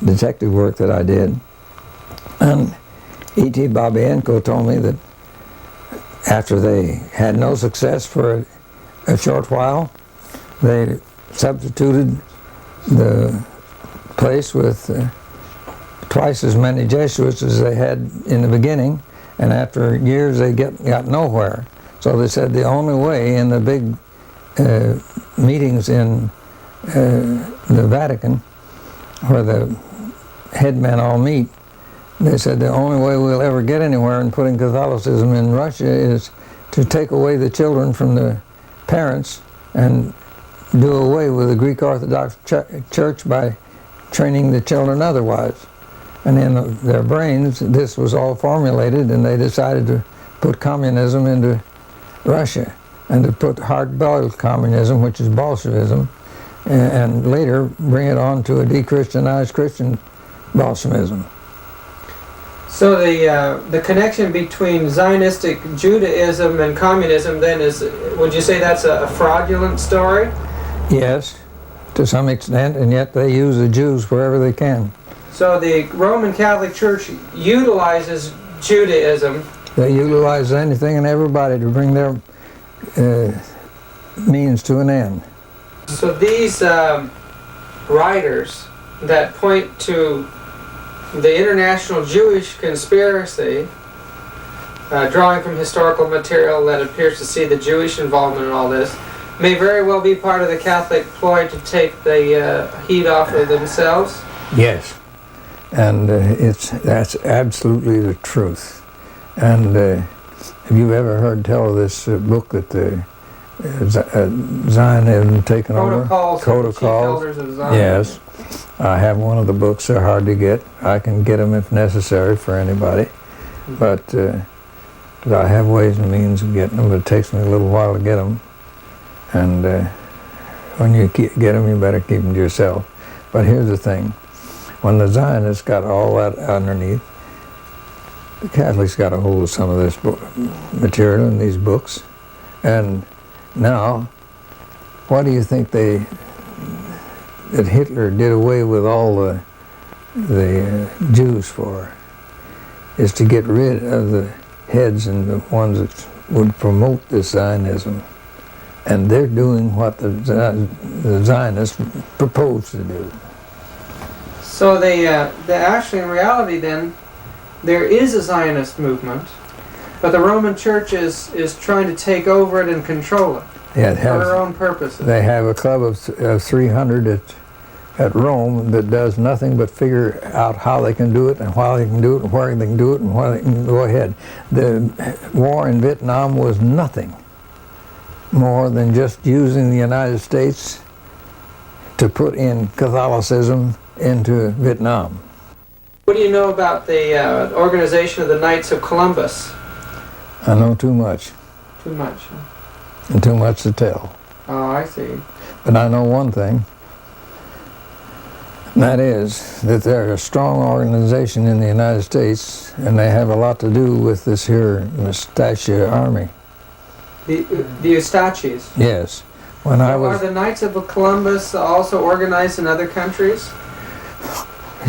detective work that I did. And E.T. Babienko told me that after they had no success for a short while, they substituted the place with twice as many Jesuits as they had in the beginning, and after years they got nowhere. So they said the only way in the big meetings in the Vatican, where the headmen all meet, they said the only way we'll ever get anywhere in putting Catholicism in Russia is to take away the children from the parents and do away with the Greek Orthodox Church by training the children otherwise. And in their brains, this was all formulated, and they decided to put communism into Russia and to put hard-boiled communism, which is Bolshevism, and later bring it on to a de-Christianized Christian Bolshevism. So the connection between Zionistic Judaism and communism then is, would you say that's a fraudulent story? Yes, to some extent, and yet they use the Jews wherever they can. So the Roman Catholic Church utilizes Judaism. They utilize anything and everybody to bring their means to an end. So these writers that point to the international Jewish conspiracy, drawing from historical material that appears to see the Jewish involvement in all this, may very well be part of the Catholic ploy to take the heat off of themselves? Yes, and that's absolutely the truth. And have you ever heard tell of this book that the Zionism taken over? Protocols of the Chief Elders of Zion. Yes. I have one of the books. They're hard to get. I can get them if necessary for anybody. But I have ways and means of getting them, but it takes me a little while to get them. And when you get them, you better keep them to yourself. But here's the thing. When the Zionists got all that underneath, the Catholics got a hold of some of this material in these books. And now, what do you think that Hitler did away with all the Jews for? Is to get rid of the heads and the ones that would promote this Zionism. And they're doing what the Zionists proposed to do. So they actually, in reality then, there is a Zionist movement, but the Roman Church is trying to take over it and control it for their own purposes. They have a club of 300 at Rome that does nothing but figure out how they can do it and why they can do it and where they can do it and why they can go ahead. The war in Vietnam was nothing more than just using the United States to put in Catholicism into Vietnam. What do you know about the organization of the Knights of Columbus? I know too much. Too much. And too much to tell. Oh, I see. But I know one thing. And that is that they're a strong organization in the United States, and they have a lot to do with this here Mustachia Army. The Ustachis? Yes. Are the Knights of Columbus also organized in other countries?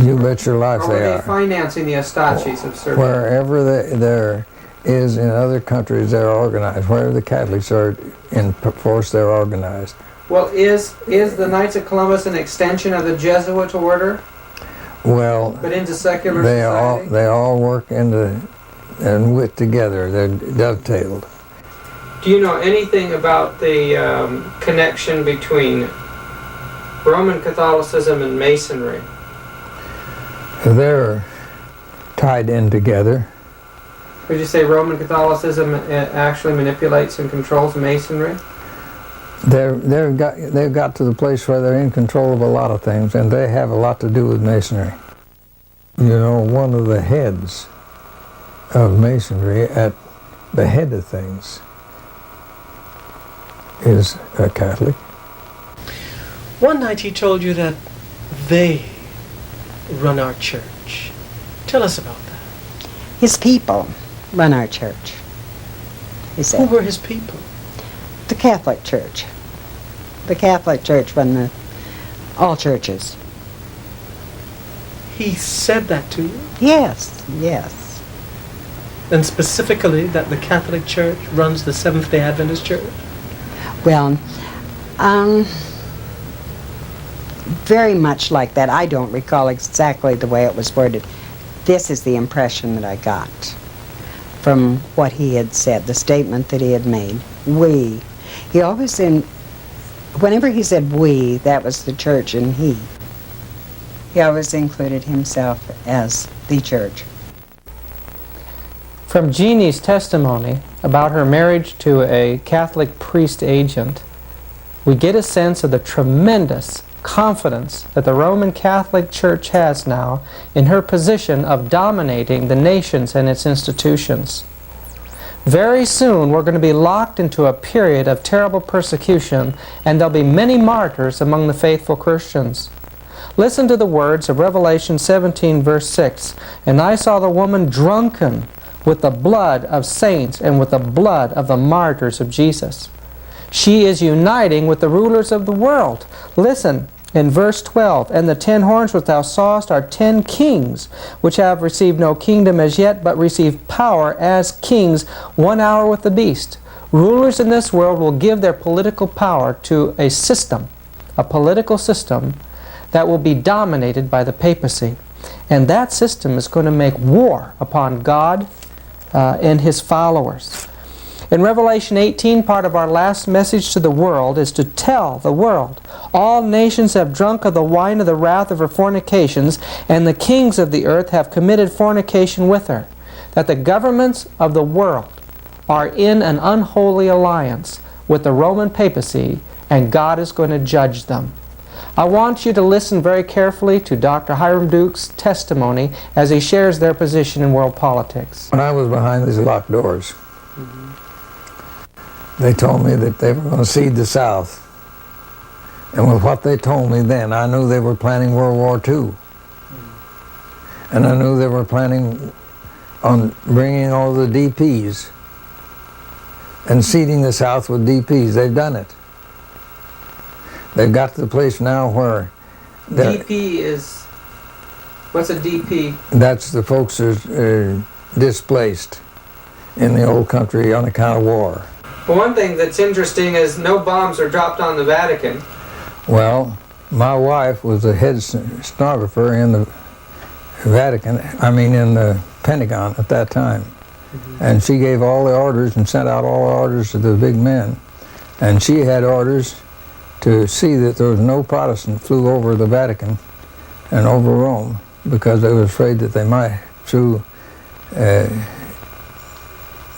You bet your life they are. Or financing the Ustachis of Serbia? Wherever there is in other countries, they're organized. Wherever the Catholics are in force, they're organized. Well, is the Knights of Columbus an extension of the Jesuit order? Well, but into secular society? They all work together. They're dovetailed. Do you know anything about the connection between Roman Catholicism and Masonry? They're tied in together. Would you say Roman Catholicism actually manipulates and controls Masonry? They've got to the place where they're in control of a lot of things, and they have a lot to do with Masonry. You know, one of the heads of Masonry, at the head of things, is a Catholic. One night he told you that they run our church. Tell us about that. His people run our church, he said. Who were his people? The Catholic Church. The Catholic Church run all churches. He said that to you? Yes, yes. And specifically that the Catholic Church runs the Seventh Day Adventist Church? Well, very much like that. I don't recall exactly the way it was worded. This is the impression that I got from what he had said, the statement that he had made. We. He always whenever he said we, that was the church and he. He always included himself as the church. From Jeannie's testimony about her marriage to a Catholic priest agent, we get a sense of the tremendous confidence that the Roman Catholic Church has now in her position of dominating the nations and its institutions. Very soon we're going to be locked into a period of terrible persecution, and there'll be many martyrs among the faithful Christians. Listen to the words of Revelation 17, verse 6. "And I saw the woman drunken with the blood of saints and with the blood of the martyrs of Jesus." She is uniting with the rulers of the world. Listen, in verse 12, "And the 10 horns which thou sawest are 10 kings, which have received no kingdom as yet, but receive power as kings 1 hour with the beast." Rulers in this world will give their political power to a system, a political system that will be dominated by the papacy. And that system is going to make war upon God and His followers. In Revelation 18, part of our last message to the world is to tell the world, "All nations have drunk of the wine of the wrath of her fornications, and the kings of the earth have committed fornication with her." That the governments of the world are in an unholy alliance with the Roman papacy, and God is going to judge them. I want you to listen very carefully to Dr. Hiram Duke's testimony as he shares their position in world politics. When I was behind these locked doors, they told me that they were going to cede the South. And with what they told me then, I knew they were planning World War II. And I knew they were planning on bringing all the DPs and seeding the South with DPs. They've done it. They've got to the place now where... DP is... What's a DP? That's the folks that are displaced in the old country on account of war. Well, one thing that's interesting is no bombs are dropped on the Vatican. Well, my wife was the head stenographer in the Vatican, in the Pentagon at that time. And she gave all the orders and sent out all the orders to the big men. And she had orders to see that there was no Protestant flew over the Vatican and over Rome, because they were afraid that they might, through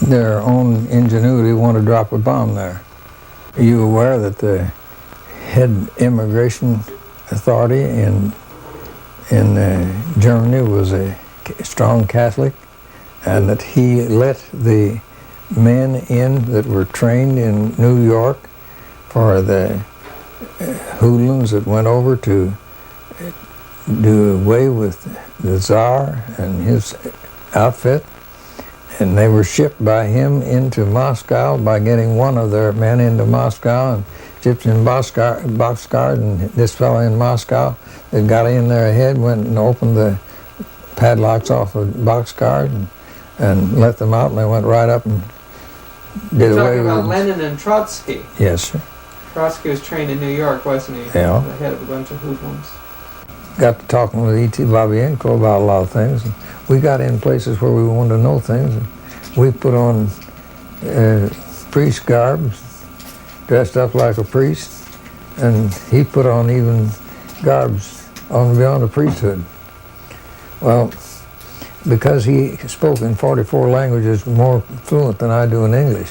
their own ingenuity, want to drop a bomb there. Are you aware that the head immigration authority in Germany was a strong Catholic, and that he let the men in that were trained in New York for the hoodlums that went over to do away with the Tsar and his outfit, and they were shipped by him into Moscow by getting one of their men into Moscow and shipped in boxcars, and this fellow in Moscow that got in there ahead went and opened the padlocks off of boxcars and let them out, and they went right up and did away with it. Talking about Lenin and Trotsky. Yes, sir. Trotsky was trained in New York, wasn't he? Yeah. The head of a bunch of hoodlums. Got to talking with E.T. Babienko about a lot of things. And we got in places where we wanted to know things. And we put on priest garb, dressed up like a priest, and he put on even garbs on beyond the priesthood. Well, because he spoke in 44 languages more fluent than I do in English,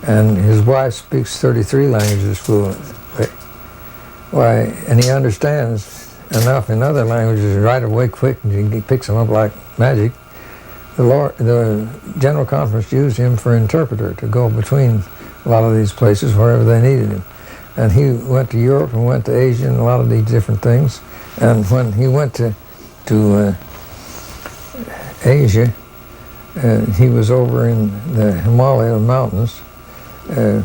and his wife speaks 33 languages fluently. Why, and he understands enough in other languages right away quick, and he picks them up like magic. The General Conference used him for interpreter to go between a lot of these places wherever they needed him. And he went to Europe and went to Asia and a lot of these different things. And when he went to Asia, he was over in the Himalaya mountains,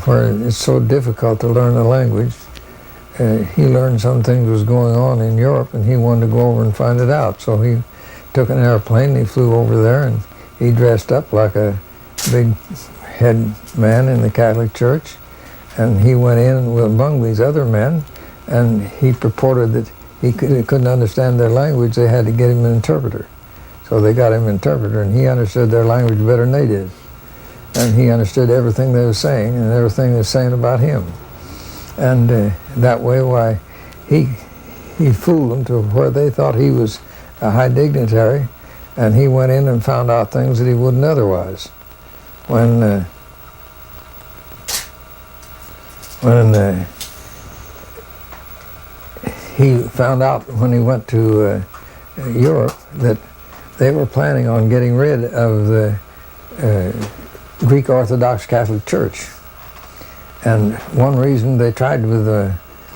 where it's so difficult to learn the language. He learned some things was going on in Europe, and he wanted to go over and find it out. So he took an airplane, and he flew over there, and he dressed up like a big head man in the Catholic Church, and he went in among these other men, and he purported that he couldn't understand their language. They had to get him an interpreter. So they got him an interpreter, and he understood their language better than they did. And he understood everything they were saying and everything they were saying about him. And that way, why, he fooled them to where they thought he was a high dignitary, and he went in and found out things that he wouldn't otherwise. When he found out when he went to Europe that they were planning on getting rid of the Greek Orthodox Catholic Church. And one reason they tried with the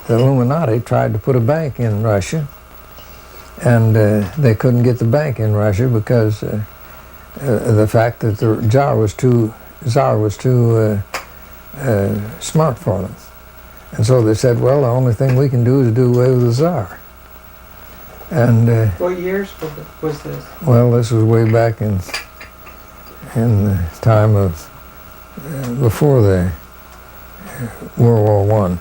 the Illuminati tried to put a bank in Russia, and they couldn't get the bank in Russia because the fact that the Tsar was too smart for them. And so they said, well, the only thing we can do is do away with the Tsar. And What years was this? well, this was way back in the time of before the World War One.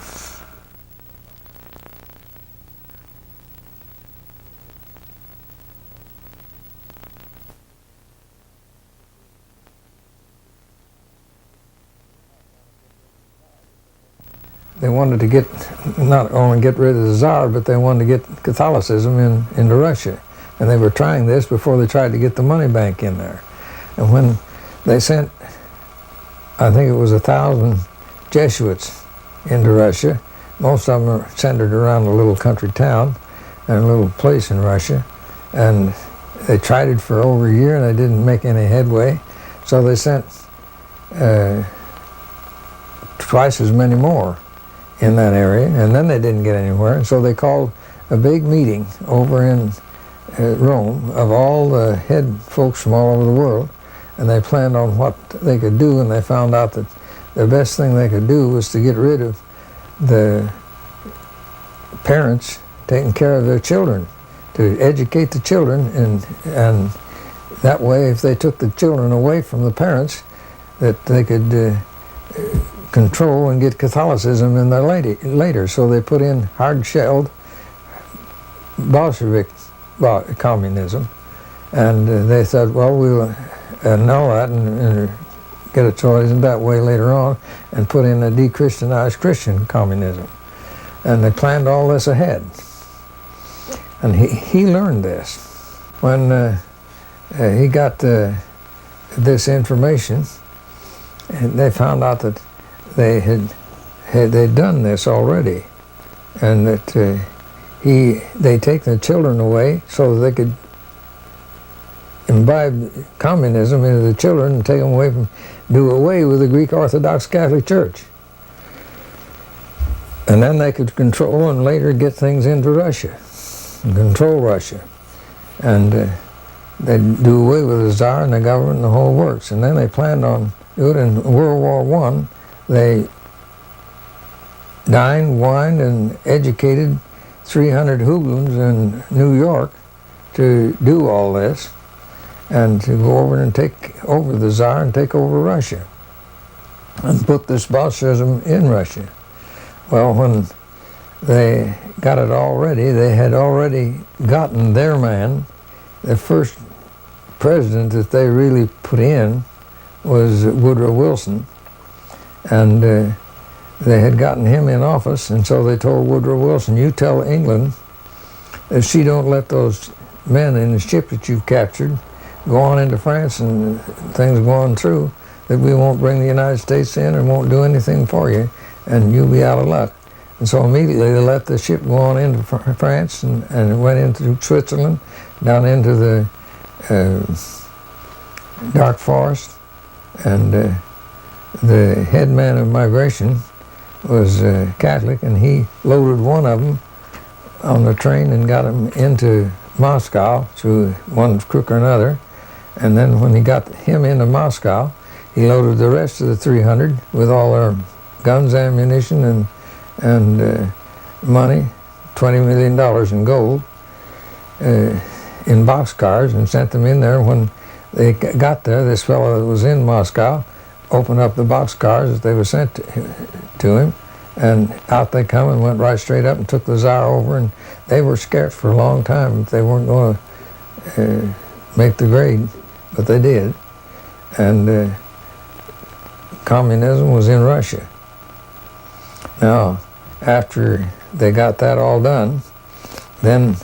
They wanted to not only get rid of the Tsar, but they wanted to get Catholicism into Russia. And they were trying this before they tried to get the money bank in there. And when they sent, I think it was 1,000 Jesuits into Russia, most of them are centered around a little country town and a little place in Russia. And they tried it for over a year and they didn't make any headway. So they sent twice as many more in that area, and then they didn't get anywhere. And so they called a big meeting over in Rome of all the head folks from all over the world, and they planned on what they could do, and they found out that the best thing they could do was to get rid of the parents taking care of their children, to educate the children, and that way, if they took the children away from the parents, that they could control and get Catholicism in there later. So they put in hard-shelled Bolshevik communism, and they said, well, we'll annul that and get it so it isn't that way later on, and put in a de-Christianized Christian communism. And they planned all this ahead. And he learned this. When he got this information, and they found out that they'd done this already, and that they take the children away so that they could imbibe communism into the children and take them away do away with the Greek Orthodox Catholic Church. And then they could control and later get things into Russia, and control Russia. And they'd do away with the Tsar and the government and the whole works. And then they planned on doing it in World War I. They dined, wined, and educated 300 hoodlums in New York to do all this, and to go over and take over the Tsar and take over Russia, and put this Bolshevism in Russia. Well, when they got it all ready, they had already gotten their man. The first president that they really put in was Woodrow Wilson, and they had gotten him in office, and so they told Woodrow Wilson, you tell England if she don't let those men in the ship that you've captured go on into France and things go on through, that we won't bring the United States in and won't do anything for you, and you'll be out of luck. And so immediately they let the ship go on into France and it went into Switzerland, down into the dark forest, and the head man of migration was Catholic, and he loaded one of them on the train and got him into Moscow through one crook or another. And then when he got him into Moscow, he loaded the rest of the 300 with all their guns, ammunition, and money, $20 million in gold, in boxcars, and sent them in there. When they got there, this fellow that was in Moscow opened up the boxcars that they were sent to him, and out they come and went right straight up and took the Tsar over, and they were scared for a long time if they weren't going to make the grade, but they did. And communism was in Russia. Now, after they got that all done, then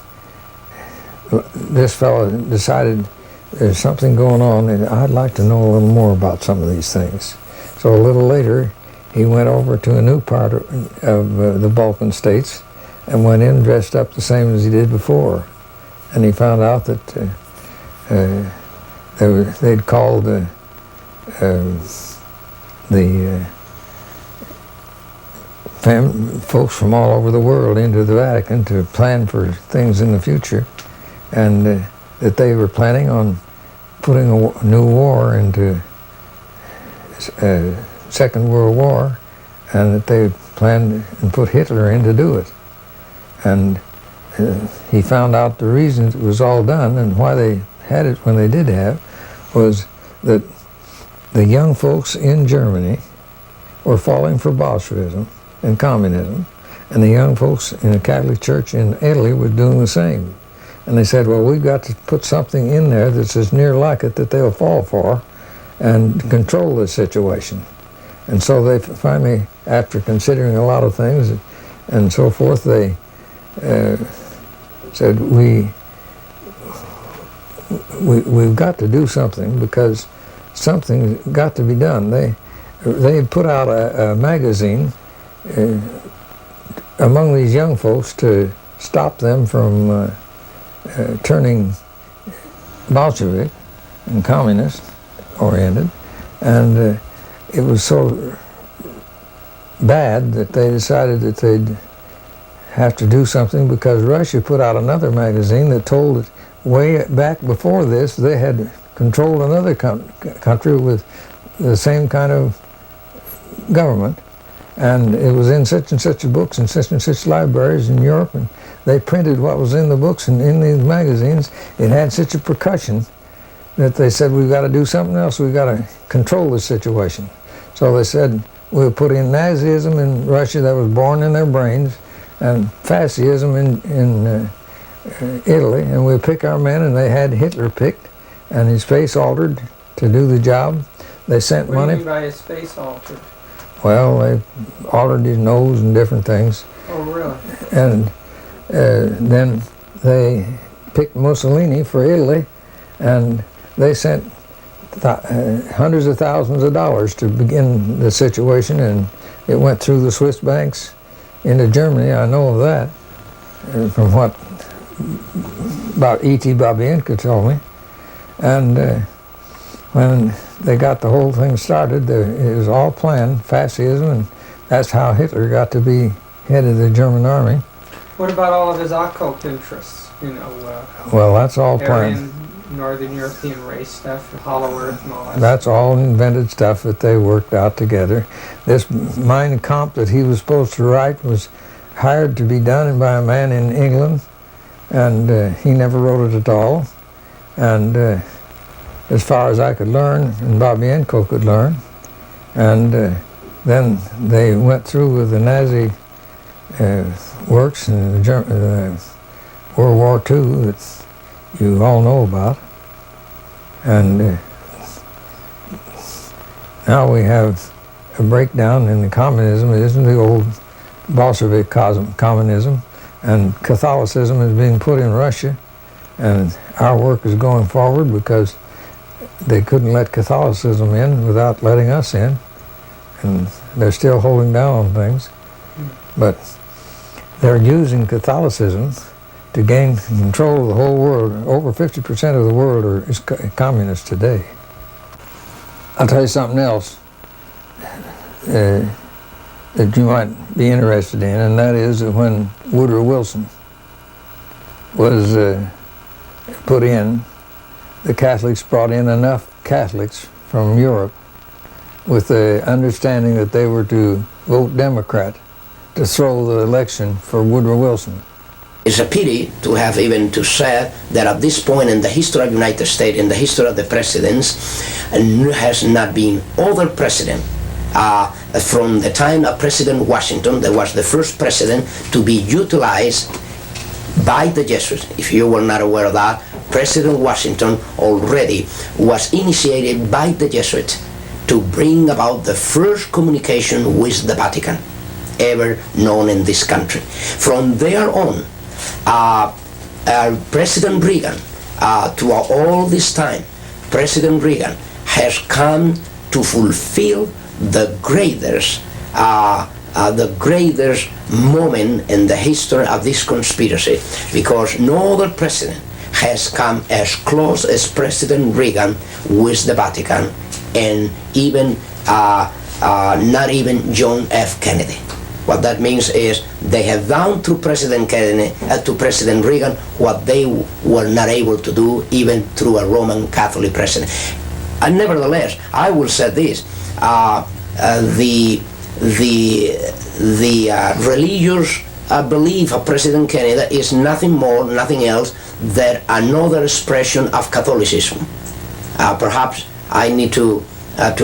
this fellow decided there's something going on, and I'd like to know a little more about some of these things. So a little later, he went over to a new part of the Balkan states and went in dressed up the same as he did before. And he found out that they'd called the folks from all over the world into the Vatican to plan for things in the future, and that they were planning on putting a new war into Second World War, and that they planned and put Hitler in to do it. And he found out the reasons it was all done and why they had it when they did have was that the young folks in Germany were falling for Bolshevism and communism, and the young folks in the Catholic Church in Italy were doing the same. And they said, well, we've got to put something in there that's as near like it that they'll fall for and control the situation. And so they finally, after considering a lot of things and so forth, they said, we've got to do something because something's got to be done. They put out a magazine among these young folks to stop them from turning Bolshevik and communist oriented, and it was so bad that they decided that they'd have to do something, because Russia put out another magazine that told that way back before this they had controlled another country with the same kind of government, and it was in such and such books and such libraries in Europe, and they printed what was in the books and in these magazines. It had such a percussion that they said, we've got to do something else, we've got to control this situation. So they said, we'll put in Nazism in Russia that was born in their brains, and fascism in Italy, and we'll pick our men, and they had Hitler picked and his face altered to do the job. They sent money. What do you mean by his face altered? Well, they altered his nose and different things. Oh, really? And then they picked Mussolini for Italy, and they sent hundreds of thousands of dollars to begin the situation, and it went through the Swiss banks into Germany. I know of that from what about E.T. Babienko told me. And when they got the whole thing started, it was all planned, fascism, and that's how Hitler got to be head of the German army. What about all of his occult interests? You know, well, that's all planned. Aryan, Northern European race stuff, the Hollow Earth, and all that. That's all invented stuff that they worked out together. This Mein Kampf that he was supposed to write was hired to be done by a man in England, and he never wrote it at all. And as far as I could learn, and Babienko could learn, and then they went through with the Nazi works in World War II that you all know about. And now we have a breakdown in the communism. It isn't the old Bolshevik communism, and Catholicism is being put in Russia, and our work is going forward because they couldn't let Catholicism in without letting us in, and they're still holding down on things. But they're using Catholicism to gain control of the whole world. Over 50% of the world is communist today. I'll tell you something else that you might be interested in, and that is that when Woodrow Wilson was put in, the Catholics brought in enough Catholics from Europe with the understanding that they were to vote Democrat to throw the election for Woodrow Wilson. It's a pity to have even to say that at this point in the history of the United States, in the history of the presidents, has not been other president. From the time of President Washington, that was the first president to be utilized by the Jesuits. If you were not aware of that, President Washington already was initiated by the Jesuits to bring about the first communication with the Vatican ever known in this country. From there on, President Reagan, to all this time, President Reagan has come to fulfill the greatest moment in the history of this conspiracy, because no other president has come as close as President Reagan with the Vatican, and even not even John F. Kennedy. What that means is they have done to President Kennedy, to President Reagan, what they were not able to do even through a Roman Catholic president. And nevertheless, I will say this: the religious belief of President Kennedy is nothing more, nothing else than another expression of Catholicism. Perhaps I need to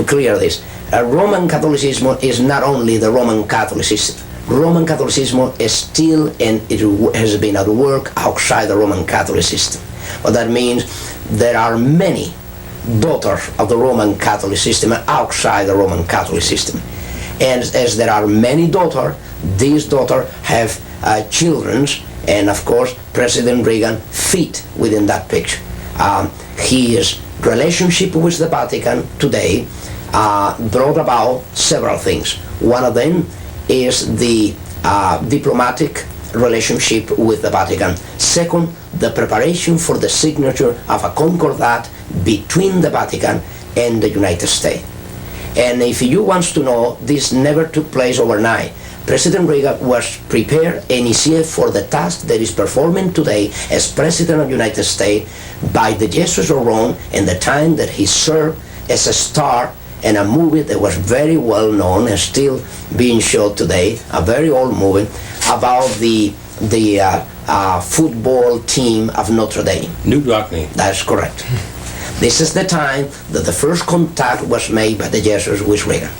clear this. Roman Catholicism is not only the Roman Catholicism. Roman Catholicism is still, and it has been at work outside the Roman Catholic system. What that means, there are many daughters of the Roman Catholic system outside the Roman Catholic system. And as there are many daughters, these daughters have children, and of course President Reagan fit within that picture. His relationship with the Vatican today brought about several things. One of them is the diplomatic relationship with the Vatican. Second, the preparation for the signature of a concordat between the Vatican and the United States. And if you want to know, this never took place overnight. President Reagan was prepared and is here for the task that is performing today as President of the United States by the Jesuits of Rome, and the time that he served as a star in a movie that was very well known and still being showed today, a very old movie about the football team of Notre Dame. Newt Rockney. That's correct. This is the time that the first contact was made by the Jesuits with Reagan.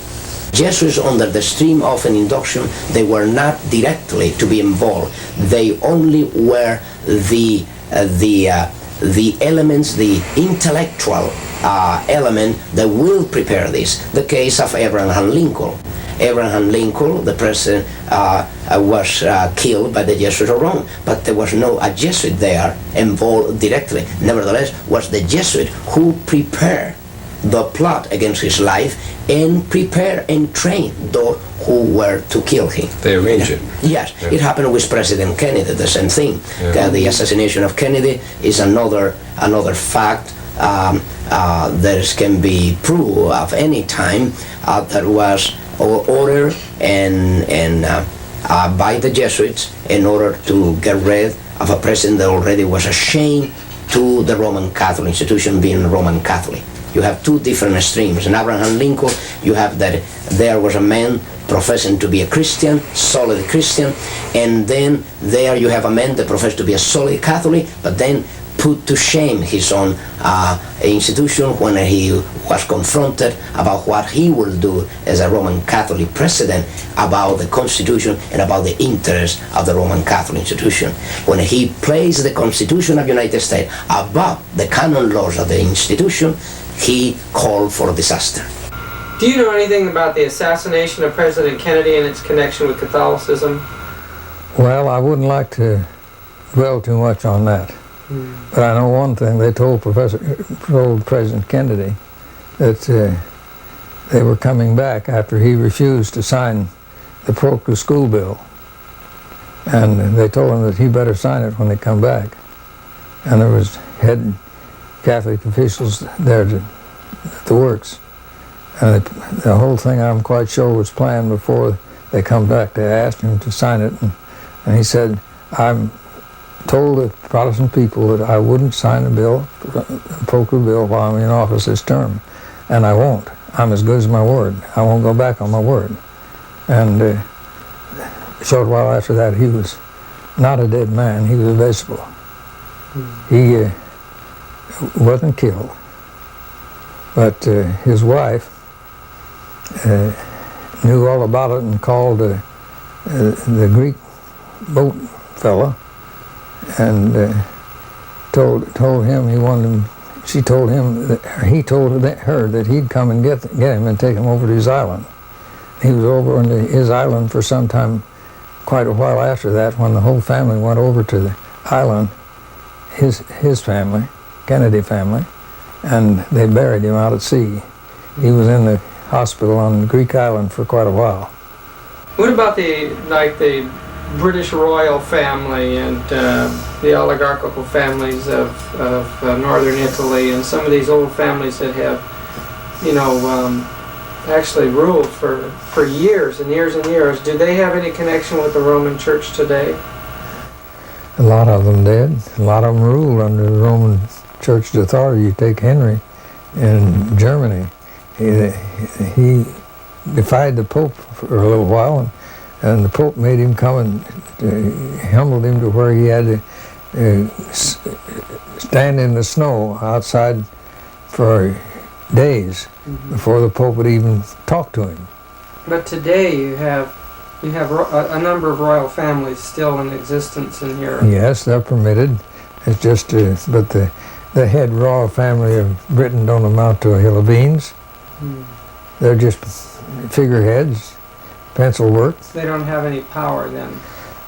Jesuits, under the stream of an induction, they were not directly to be involved. They only were the elements, the intellectual element that will prepare this. The case of Abraham Lincoln. Abraham Lincoln, the president, was killed by the Jesuits of Rome, but there was no a Jesuit there involved directly. Nevertheless, was the Jesuit who prepared the plot against his life and prepare and train those who were to kill him. They arranged it. Yes, yeah. It happened with President Kennedy, the same thing. Yeah. The assassination of Kennedy is another fact that can be proved of any time that was ordered and by the Jesuits in order to get rid of a president that already was ashamed to the Roman Catholic institution, being Roman Catholic. You have two different extremes. In Abraham Lincoln, you have that there was a man professing to be a Christian, solid Christian, and then there you have a man that professed to be a solid Catholic, but then put to shame his own institution when he was confronted about what he will do as a Roman Catholic president about the Constitution and about the interests of the Roman Catholic institution. When he placed the Constitution of the United States above the canon laws of the institution, he called for disaster. Do you know anything about the assassination of President Kennedy and its connection with Catholicism? Well, I wouldn't like to dwell too much on that. But I know one thing. They told President Kennedy that they were coming back after he refused to sign the pro school bill. And they told him that he better sign it when they come back. And there was head Catholic officials there at the works. And the whole thing, I'm quite sure, was planned before they come back. They asked him to sign it, and he said, I'm told the Protestant people that I wouldn't sign a bill, a pro-coup bill, while I'm in office this term. And I won't. I'm as good as my word. I won't go back on my word. And a short while after that, he was not a dead man. He was a vegetable. He wasn't killed. But his wife knew all about it and called the Greek boat fella and told him he wanted him. She told him that he told her that he'd come and get him and take him over to his island. He was over on his island for some time, quite a while after that, when the whole family went over to the island, his family, Kennedy family, and they buried him out at sea. He was in the hospital on the Greek island for quite a while. What about the British royal family and the oligarchical families of northern Italy and some of these old families that have, actually ruled for years and years and years. Do they have any connection with the Roman Church today? A lot of them did. A lot of them ruled under the Roman Church's authority. You take Henry in Germany. He defied the Pope for a little while, and the Pope made him come and humbled him to where he had to stand in the snow outside for days before the Pope would even talk to him. But today you have a number of royal families still in existence in Europe. Yes, they're permitted. It's just, but the head royal family of Britain don't amount to a hill of beans. They're just figureheads, pencil work. They don't have any power then.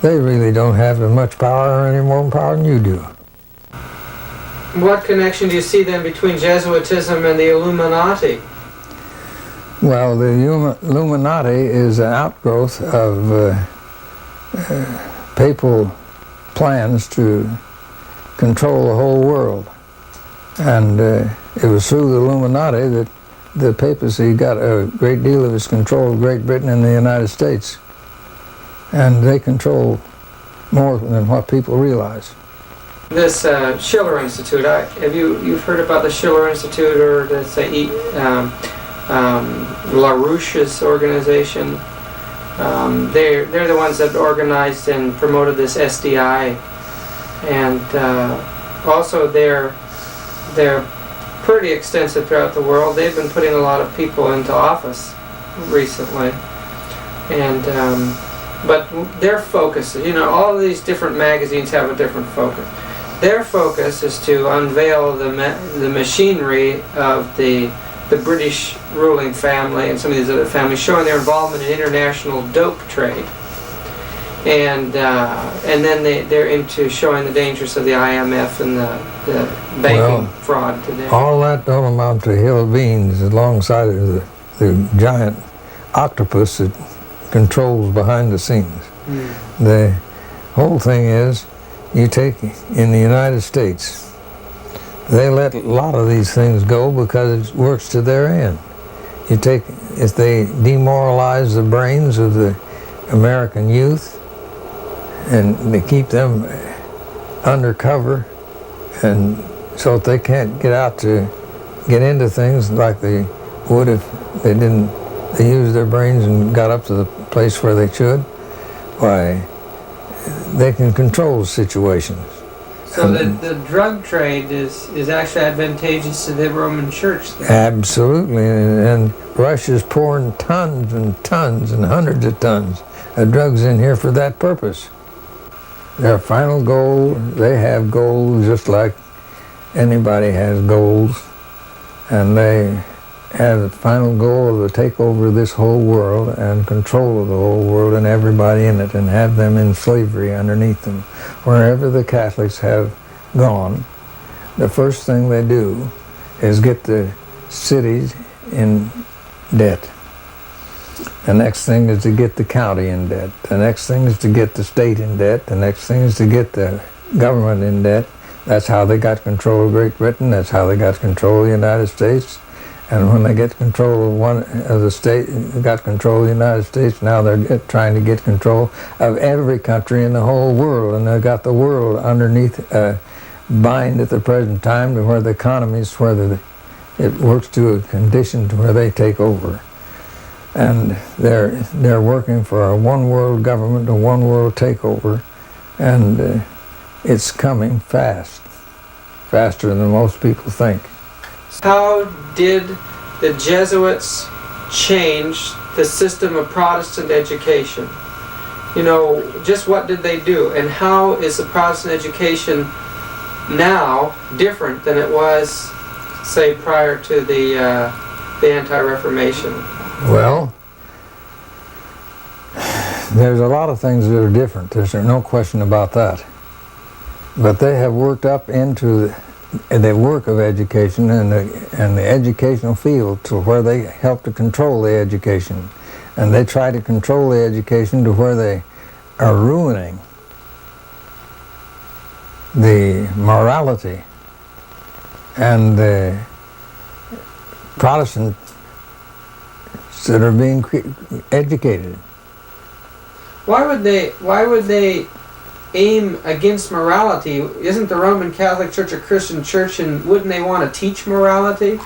They really don't have as much power or any more power than you do. What connection do you see then between Jesuitism and the Illuminati? Well, the Illuminati is an outgrowth of papal plans to control the whole world. And it was through the Illuminati that the papacy got a great deal of its control of Great Britain and the United States. And they control more than what people realize. This Schiller Institute, you've heard about the Schiller Institute, or let's say LaRouche's organization? They're the ones that organized and promoted this SDI, and also they're pretty extensive throughout the world. They've been putting a lot of people into office recently, and but their focus, all of these different magazines have a different focus. Their focus is to unveil the machinery of the British ruling family and some of these other families, showing their involvement in international dope trade. And then they're into showing the dangers of the IMF and the banking fraud today. All that don't amount to a hill of beans alongside of the giant octopus that controls behind the scenes. The whole thing is, you take in the United States, they let a lot of these things go because it works to their end. If they demoralize the brains of the American youth and they keep them undercover, and so that they can't get into things like they would if they used their brains and got up to the place where they should, why, they can control situations. So the drug trade is actually advantageous to the Roman Church then? Absolutely, and Russia's pouring tons and tons and hundreds of tons of drugs in here for that purpose. Their final goal, they have goals just like anybody has goals, and they have the final goal to take over this whole world and control of the whole world and everybody in it, and have them in slavery underneath them. Wherever the Catholics have gone, the first thing they do is get the cities in debt. The next thing is to get the county in debt. The next thing is to get the state in debt. The next thing is to get the government in debt. That's how they got control of Great Britain. That's how they got control of the United States. And when they get control of one of the state, got control of the United States, now they're trying to get control of every country in the whole world, and they've got the world underneath bind at the present time to where the economies, it works to a condition to where they take over, and they're working for a one world government, a one world takeover, and it's coming faster than most people think. How did the Jesuits change the system of Protestant education? Just what did they do? And how is the Protestant education now different than it was, say, prior to the Anti-Reformation? Well, there's a lot of things that are different. There's no question about that. But they have worked up into the work of education and the educational field to where they help to control the education. And they try to control the education to where they are ruining the morality and the Protestant Protestants that are being educated. Why would they aim against morality? Isn't the Roman Catholic Church a Christian church, and wouldn't they want to teach morality?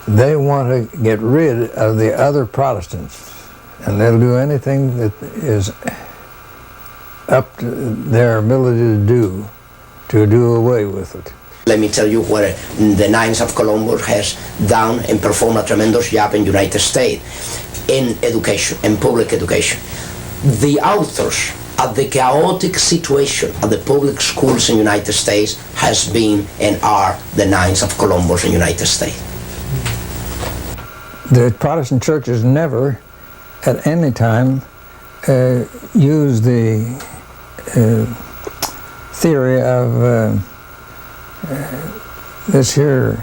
They want to get rid of the other Protestants, and they'll do anything that is up to their ability to do away with it. Let me tell you where the Knights of Columbus has done and performed a tremendous job in the United States in education, in public education. The authors of the chaotic situation of the public schools in the United States has been and are the Knights of Columbus in the United States. The Protestant churches never, at any time, used the theory of this here,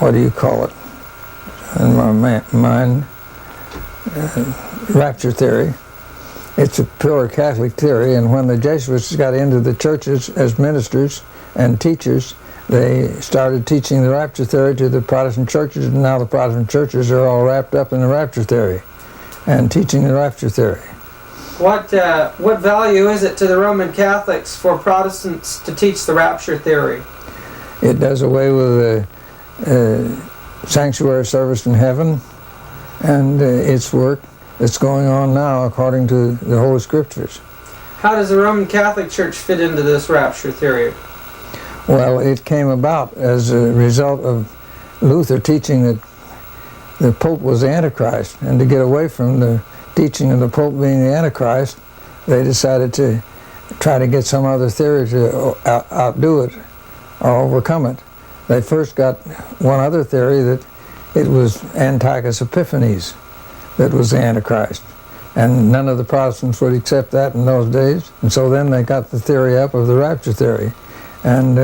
what do you call it in my mind, rapture theory. It's a pure Catholic theory, and when the Jesuits got into the churches as ministers and teachers, they started teaching the rapture theory to the Protestant churches, and now the Protestant churches are all wrapped up in the rapture theory and teaching the rapture theory. What value is it to the Roman Catholics for Protestants to teach the rapture theory? It does away with the sanctuary service in heaven and its work that's going on now according to the Holy Scriptures. How does the Roman Catholic Church fit into this rapture theory? Well, it came about as a result of Luther teaching that the Pope was the Antichrist, and to get away from the teaching of the Pope being the Antichrist, they decided to try to get some other theory to outdo it or overcome it. They first got one other theory that it was Antiochus Epiphanes that was the Antichrist, and none of the Protestants would accept that in those days, and so then they got the theory up of the rapture theory, and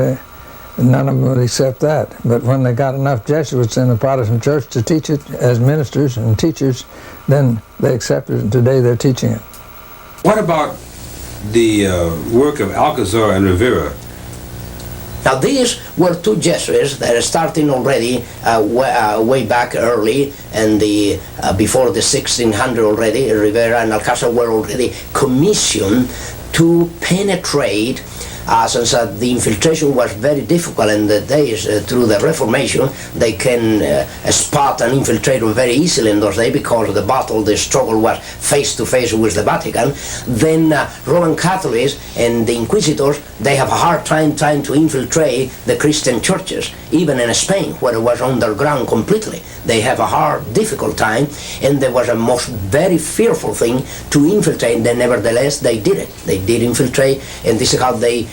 none of them would accept that. But when they got enough Jesuits in the Protestant church to teach it as ministers and teachers, then they accepted it, and today they're teaching it. What about the work of Alcazar and Rivera? Now these were two Jesuits that are starting already way back early, and before the 1600 already. Rivera and Alcazar were already commissioned to penetrate, since the infiltration was very difficult in the days through the Reformation. They can spot an infiltrator very easily in those days because the struggle was face to face with the Vatican. Then Roman Catholics and the Inquisitors, they have a hard time trying to infiltrate the Christian churches, even in Spain, where it was underground completely. They have a difficult time, and there was a very fearful thing to infiltrate. Then nevertheless, they did it. They did infiltrate, and this is how they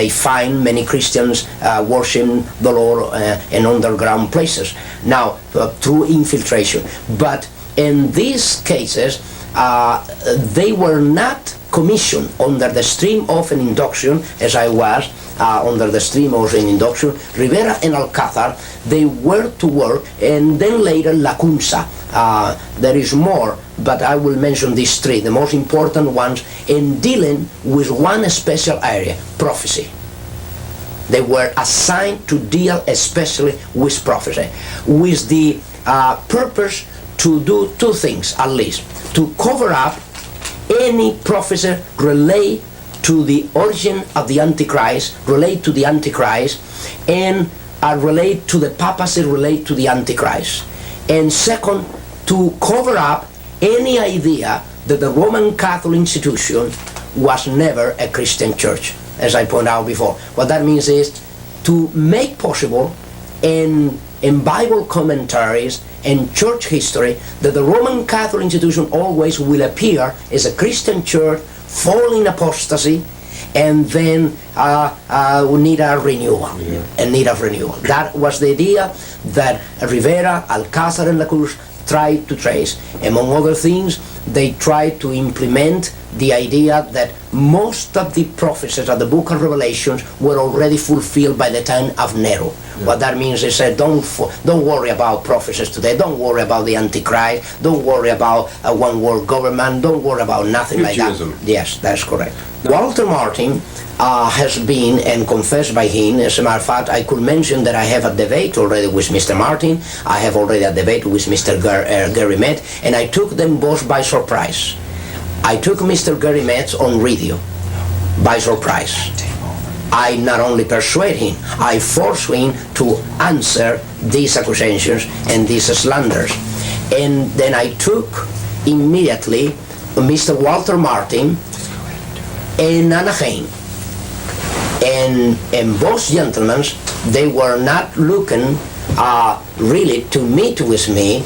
find many Christians worshiping the Lord in underground places. Now, through infiltration. But in these cases, they were not commissioned under the stream of an induction, as I was, under the stream of an induction. Rivera and Alcázar, they were to work, and then later Lacunza. There is more, but I will mention these three, the most important ones, in dealing with one special area, prophecy. They were assigned to deal especially with prophecy, with the purpose to do two things at least: to cover up any prophecy relate to the origin of the Antichrist, relate to the Antichrist, and relate to the papacy, relate to the Antichrist. And second, to cover up any idea that the Roman Catholic institution was never a Christian church, as I pointed out before. What that means is to make possible in Bible commentaries and church history that the Roman Catholic institution always will appear as a Christian church, fall in apostasy, and then we need a renewal. That was the idea that Rivera, Alcázar, and Lacunza tried to trace. Among other things, they tried to implement the idea that most of the prophecies of the book of Revelations were already fulfilled by the time of Nero. What that means is don't worry about prophecies today, don't worry about the Antichrist, don't worry about a one-world government, don't worry about nothing like that. Yes, that's correct. Walter Martin has been and confessed by him. As a matter of fact, I could mention that I have a debate already with Mr. Martin. I have already a debate with Mr. Gary Metz, and I took them both by surprise. I took Mr. Gary Metz on radio by surprise. I not only persuade him, I force him to answer these accusations and these slanders. And then I took immediately Mr. Walter Martin and Anaheim. And both gentlemen, they were not looking really to meet with me.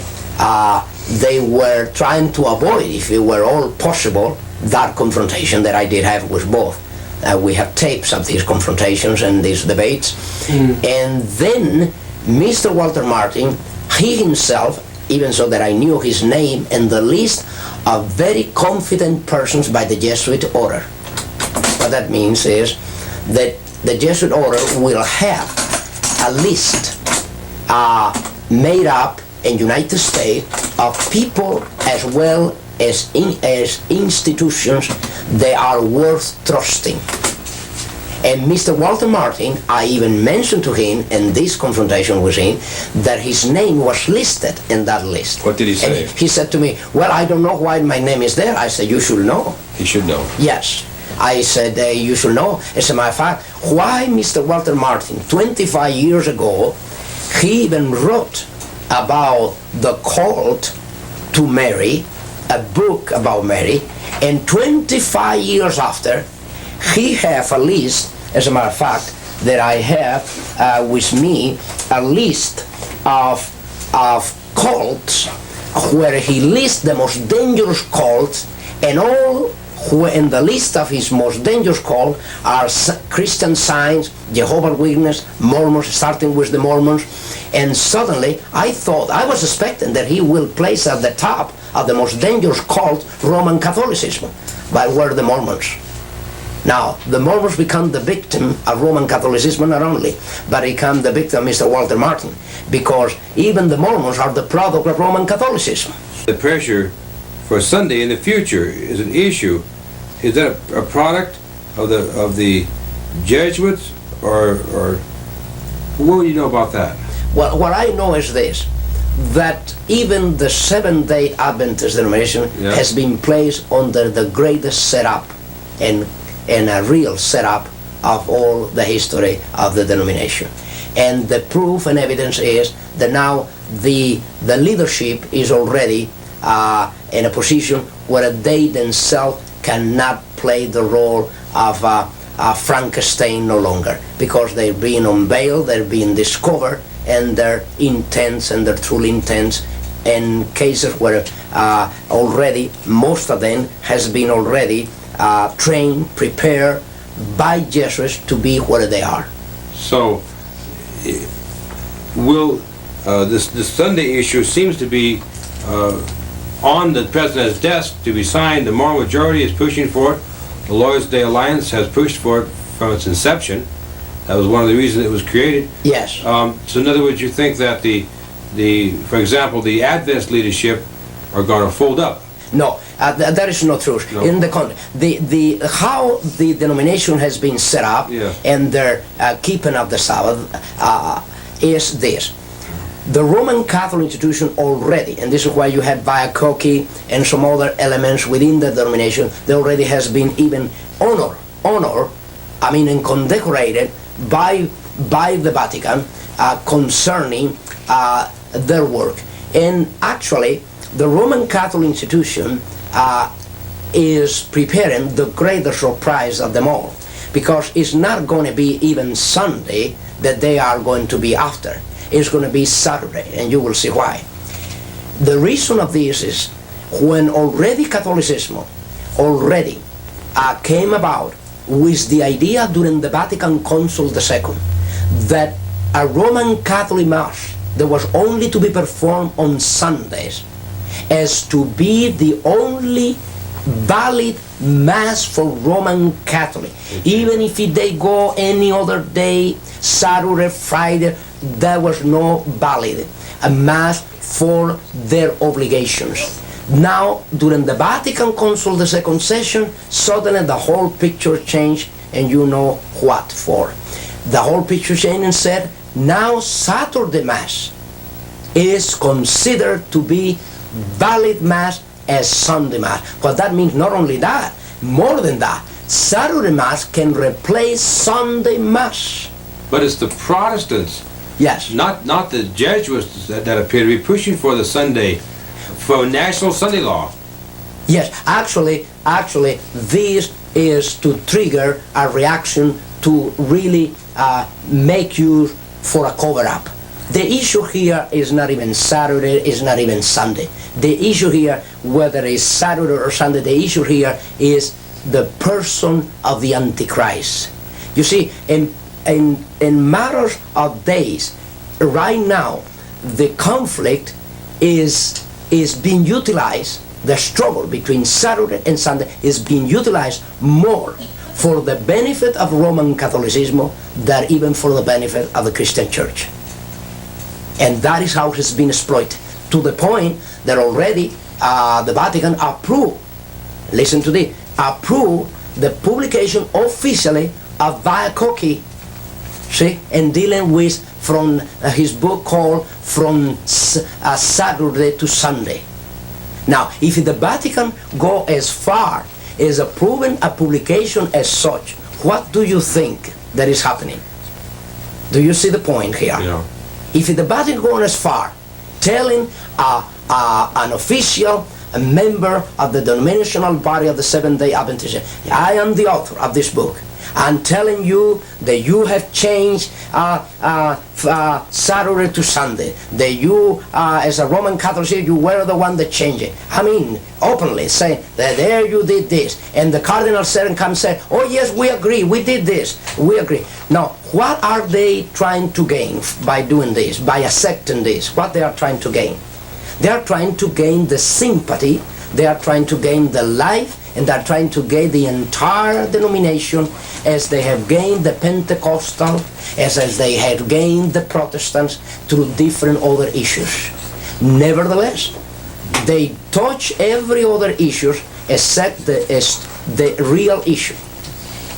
They were trying to avoid, if it were all possible, that confrontation that I did have with both. We have tapes of these confrontations and these debates. And then Mr. Walter Martin, he himself, even so that I knew his name and the list of very confident persons by the Jesuit order. What that means is that the Jesuit order will have a list made up in United States of people as well as institutions that are worth trusting. And Mr. Walter Martin, I even mentioned to him in this confrontation with him that his name was listed in that list. What did he say? And he said to me, well, I don't know why my name is there. I said, you should know. He should know. Yes. I said, you should know. As a matter of fact, why Mr. Walter Martin, 25 years ago, he even wrote about the cult to Mary, a book about Mary, and 25 years after, he have a list, as a matter of fact, that I have with me, a list of cults where he lists the most dangerous cults, and all who in the list of his most dangerous cult are Christian Science, Jehovah's Witnesses, Mormons, starting with the Mormons. And suddenly I was expecting that he will place at the top of the most dangerous cult Roman Catholicism, but were the Mormons. Now, the Mormons become the victim of Roman Catholicism not only, but become the victim of Mr. Walter Martin, because even the Mormons are the product of Roman Catholicism. The pressure for Sunday in the future is an issue. Is that a product of the Jesuits, or what do you know about that? Well, what I know is this, that even the Seventh Day Adventist denomination has been placed under the greatest setup and a real setup of all the history of the denomination. And the proof and evidence is that now the leadership is already in a position where they themselves cannot play the role of Frankenstein no longer, because they're being unveiled, they're being discovered, and their intents and their true intents, in cases where already most of them has been already trained, prepared by Jesuits to be where they are. So, will this Sunday issue seems to be on the president's desk to be signed? The moral majority is pushing for it. The Lord's Day Alliance has pushed for it from its inception. That was one of the reasons it was created. Yes. So in other words, you think that for example, the Adventist leadership are going to fold up? No, that is not true. No. In the how the denomination has been set up and their keeping of the Sabbath is this. The Roman Catholic institution already, and this is why you had Viacoki and some other elements within the denomination, there already has been even and condecorated by the Vatican concerning their work. And actually, the Roman Catholic institution is preparing the greatest surprise of them all, because it's not going to be even Sunday that they are going to be after. It's going to be Saturday, and you will see why. The reason of this is when already Catholicism already came about with the idea during the Vatican Council II that a Roman Catholic Mass that was only to be performed on Sundays, as to be the only valid Mass for Roman Catholic. Even if they go any other day, Saturday, Friday, there was no valid a Mass for their obligations. Now, during the Vatican Council, the second session, suddenly the whole picture changed, and you know what for. The whole picture changed and said, now Saturday Mass is considered to be valid Mass as Sunday Mass. But that means not only that, more than that, Saturday Mass can replace Sunday Mass. But it's the Protestants, Yes. not the Jesuits that appear to be pushing for the Sunday, for national Sunday law. Yes, actually, this is to trigger a reaction to really make use for a cover-up. The issue here is not even Saturday, is not even Sunday. The issue here, whether it's Saturday or Sunday, the issue here is the person of the Antichrist. You see, in matters of days, right now, the conflict is being utilized, the struggle between Saturday and Sunday is being utilized more for the benefit of Roman Catholicism than even for the benefit of the Christian Church. And that is how it has been exploited, to the point that already the Vatican approved, listen to this, approved the publication officially of Vatican, see, and dealing with from his book called From Saturday to Sunday. Now, if the Vatican go as far as approving a publication as such, what do you think that is happening? Do you see the point here? Yeah. If the Vatican goes as far, telling an official, a member of the denominational body of the Seventh Day Adventism, I am the author of this book, I'm telling you that you have changed Saturday to Sunday, that you, as a Roman Catholic, you were the one that changed it. I mean, openly say that there you did this, and the Cardinal Seren comes and say, oh yes, we agree, we did this, we agree. Now, what are they trying to gain by doing this, by accepting this? What they are trying to gain? They are trying to gain the sympathy, they are trying to gain the life, and they are trying to gain the entire denomination as they have gained the Pentecostal, as they have gained the Protestants through different other issues. Nevertheless, they touch every other issue except the real issue.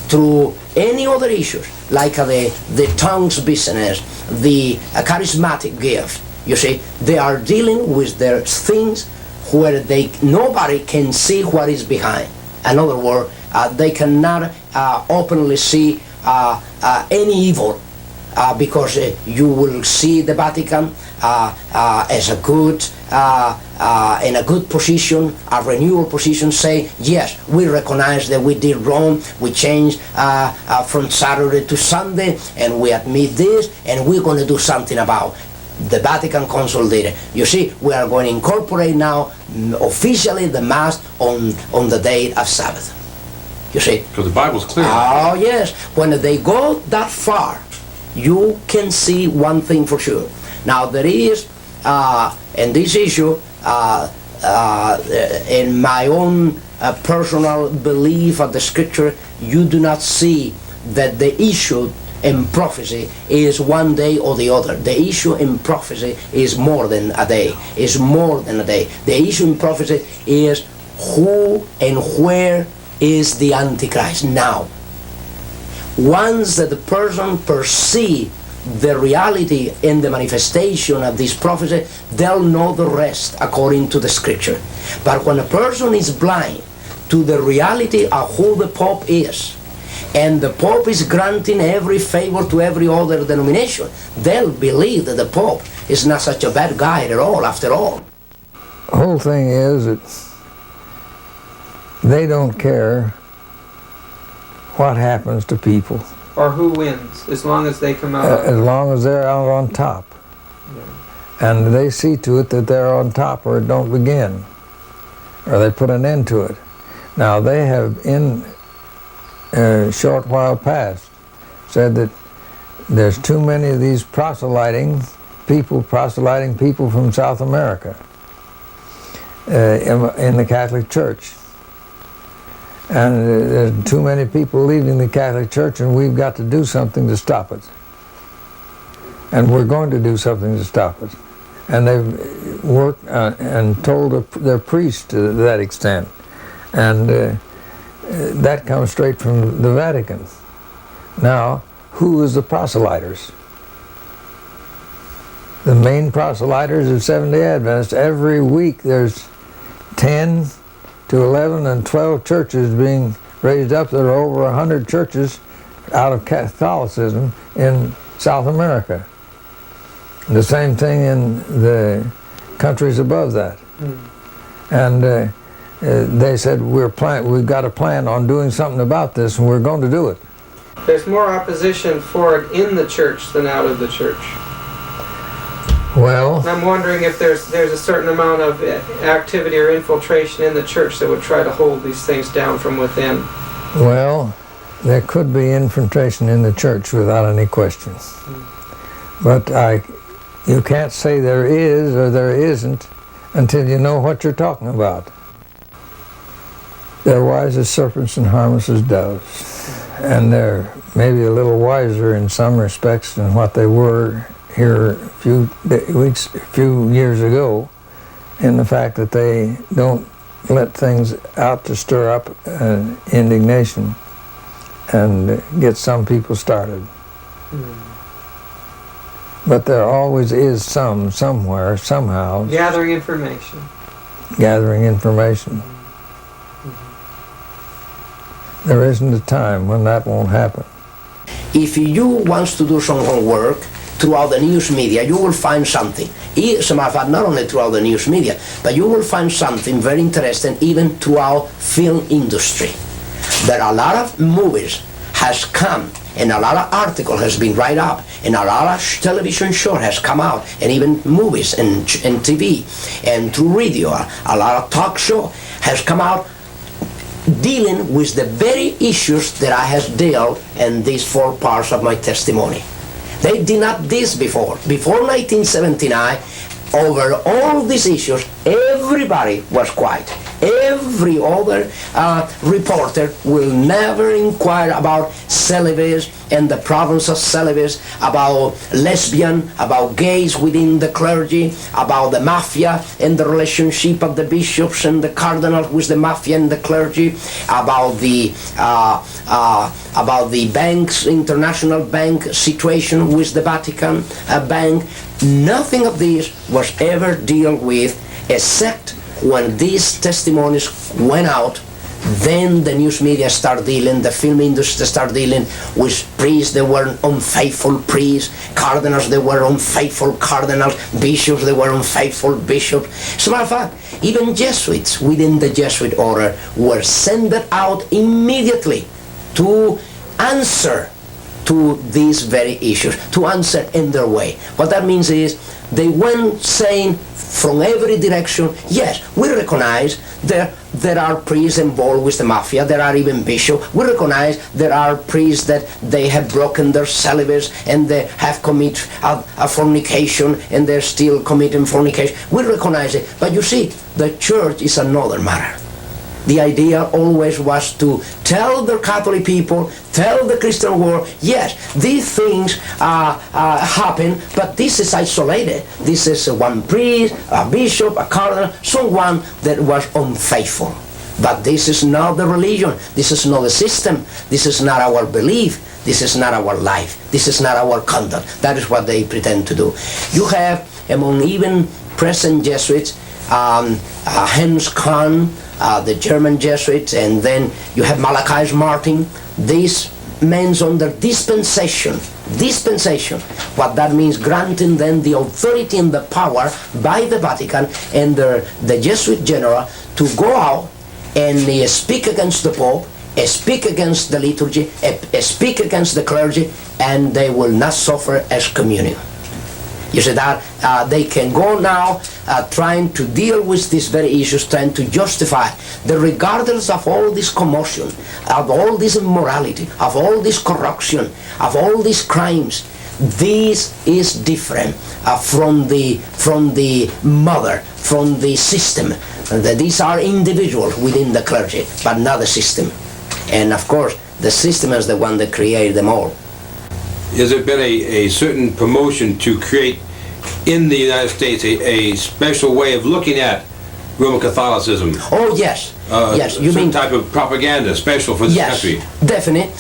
Through any other issues, like the tongues business, the charismatic gift, you see, they are dealing with their things where nobody can see what is behind. In other words, they cannot openly see any evil because you will see the Vatican as a good, in a good position, a renewal position, say, yes, we recognize that we did wrong, we changed from Saturday to Sunday, and we admit this, and we're going to do something about it. The Vatican Council did it. You see, we are going to incorporate now officially the Mass on the day of Sabbath. You see? Because the Bible's clear. Oh yes, when they go that far, you can see one thing for sure. Now there is, in this issue, in my own personal belief of the Scripture, you do not see that the issue in prophecy is one day or the other. The issue in prophecy is more than a day. Is more than a day. The issue in prophecy is who and where is the Antichrist now. Once that the person perceives the reality and the manifestation of this prophecy, they'll know the rest according to the Scripture. But when a person is blind to the reality of who the Pope is, and the Pope is granting every favor to every other denomination, they'll believe that the Pope is not such a bad guy at all, after all. The whole thing is that they don't care what happens to people. Or who wins, as long as they come out. As long as they're out on top. Yeah. And they see to it that they're on top, or it don't begin, or they put an end to it. Now they have in a short while past said that there's too many of these proselyting people from South America. in the Catholic Church. And there's too many people leaving the Catholic Church, and we've got to do something to stop it. And we're going to do something to stop it. And they've worked and told their priests to that extent. And that comes straight from the Vatican. Now, who is the proselyters? The main proselyters of Seventh Day Adventists. Every week there's 10 to 11 and 12 churches being raised up. There are over 100 churches out of Catholicism in South America. The same thing in the countries above that. And they said, we've got a plan on doing something about this, and we're going to do it. There's more opposition for it in the church than out of the church. Well, And I'm wondering if there's a certain amount of activity or infiltration in the church that would try to hold these things down from within. well, there could be infiltration in the church without any question. But you can't say there is or there isn't until you know what you're talking about. They're wise as serpents and harmless as doves. And they're maybe a little wiser in some respects than what they were here a few years ago, in the fact that they don't let things out to stir up indignation and get some people started. But there always is somewhere, somehow, Gathering information. gathering information. There isn't a time when that won't happen. If you want to do some homework throughout the news media, you will find something. As a matter of fact, not only throughout the news media, but you will find something very interesting even throughout film industry. There are a lot of movies has come, and a lot of article has been written up, and a lot of television show has come out, and even movies and TV and through radio, a lot of talk show has come out dealing with the very issues that I have dealt in these 4 parts of my testimony. They did not this before. Before 1979, over all these issues, everybody was quiet. Every other reporter will never inquire about celibacy and the problems of celibacy, about lesbian, about gays within the clergy, about the mafia and the relationship of the bishops and the cardinals with the mafia and the clergy, about the banks, international bank situation with the Vatican bank. Nothing of this was ever dealt with, except when these testimonies went out. Then the news media started dealing, the film industry started dealing with priests that were unfaithful priests, cardinals that were unfaithful cardinals, bishops that were unfaithful bishops. As a matter of fact, even Jesuits within the Jesuit order were sent out immediately to answer to these very issues, to answer in their way. What that means is they went saying from every direction, yes, we recognize there are priests involved with the mafia, there are even bishops. We recognize there are priests that they have broken their celibacy and they have committed a fornication and they're still committing fornication. We recognize it. But you see, the church is another matter. The idea always was to tell the Catholic people, tell the Christian world, yes, these things happen, but this is isolated. This is one priest, a bishop, a cardinal, someone that was unfaithful. But this is not the religion. This is not the system. This is not our belief. This is not our life. This is not our conduct. That is what they pretend to do. You have, among even present Jesuits, Hans Kahn, the German Jesuits, and then you have Malachi Martin. These men under dispensation. What that means, granting them the authority and the power by the Vatican and the Jesuit general to go out and speak against the Pope, speak against the liturgy, speak against the clergy, and they will not suffer excommunion. You see that they can go now trying to deal with these very issues, trying to justify that regardless of all this commotion, of all this immorality, of all this corruption, of all these crimes, this is different from the mother, from the system. These are individuals within the clergy, but not the system. And of course, the system is the one that created them all. Has there been a certain promotion to create in the United States a special way of looking at Roman Catholicism? Oh yes, yes. You mean type of propaganda special for this yes, country? Definitely.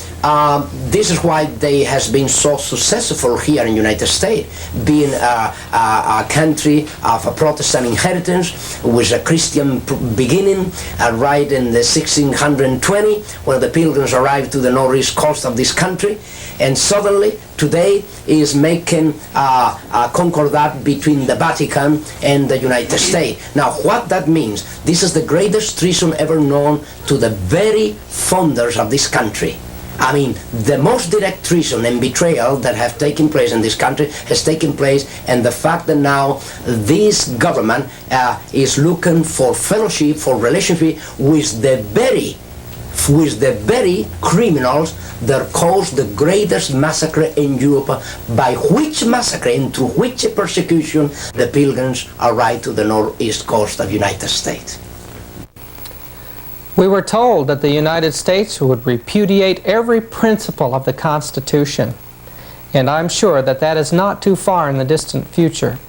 This is why they has been so successful here in the United States, being a country of a Protestant inheritance with a Christian beginning, right in the 1620, when the Pilgrims arrived to the northeast coast of this country, and suddenly today is making a concordat between the Vatican and the United States. Now, what that means, this is the greatest treason ever known to the very founders of this country. I mean, the most direct treason and betrayal that have taken place in this country has taken place, and the fact that now this government is looking for fellowship, for relationship with the very criminals that caused the greatest massacre in Europe, by which massacre and through which persecution the Pilgrims arrived to the northeast coast of the United States. We were told that the United States would repudiate every principle of the Constitution, and I'm sure that that is not too far in the distant future.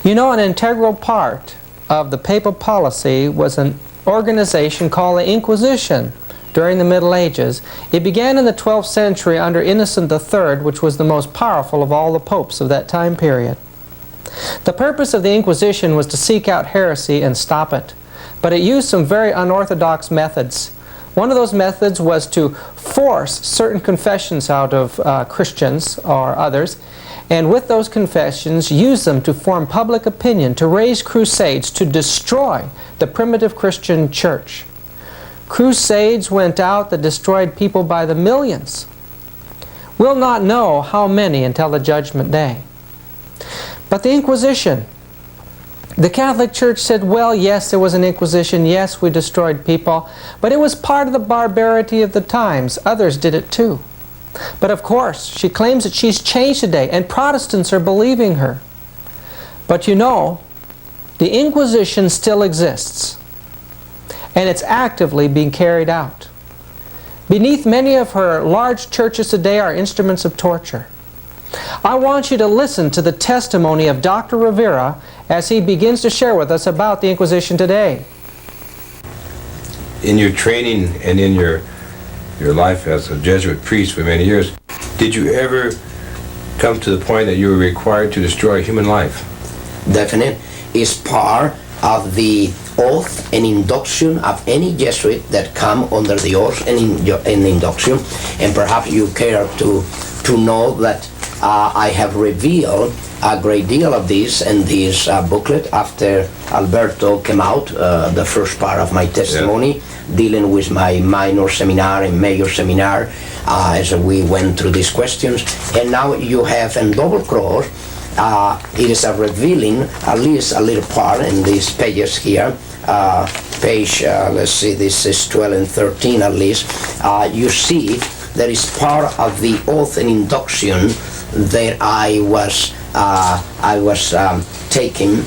You know, an integral part of the papal policy was an organization called the Inquisition during the Middle Ages. It began in the 12th century under Innocent III, which was the most powerful of all the popes of that time period. The purpose of the Inquisition was to seek out heresy and stop it, but it used some very unorthodox methods. One of those methods was to force certain confessions out of Christians or others, and with those confessions use them to form public opinion, to raise crusades, to destroy the primitive Christian church. Crusades went out that destroyed people by the millions. We'll not know how many until the Judgment Day. But the Inquisition, the Catholic Church said, well, yes, there was an Inquisition, yes, we destroyed people, but it was part of the barbarity of the times. Others did it too. But of course, she claims that she's changed today, and Protestants are believing her. But you know, the Inquisition still exists, and it's actively being carried out. Beneath many of her large churches today are instruments of torture. I want you to listen to the testimony of Dr. Rivera as he begins to share with us about the Inquisition today. In your training and in your life as a Jesuit priest for many years, did you ever come to the point that you were required to destroy human life? Definite. Is part of the oath and induction of any Jesuit that come under the oath and induction. And perhaps you care to know that I have revealed a great deal of this in this booklet after Alberto came out, the first part of my testimony, dealing with my minor seminar and major seminar as we went through these questions. And now you have in double cross, it is a revealing, at least a little part in these pages here, page, let's see, this is 12 and 13 at least, you see there is part of the oath and induction that I was taking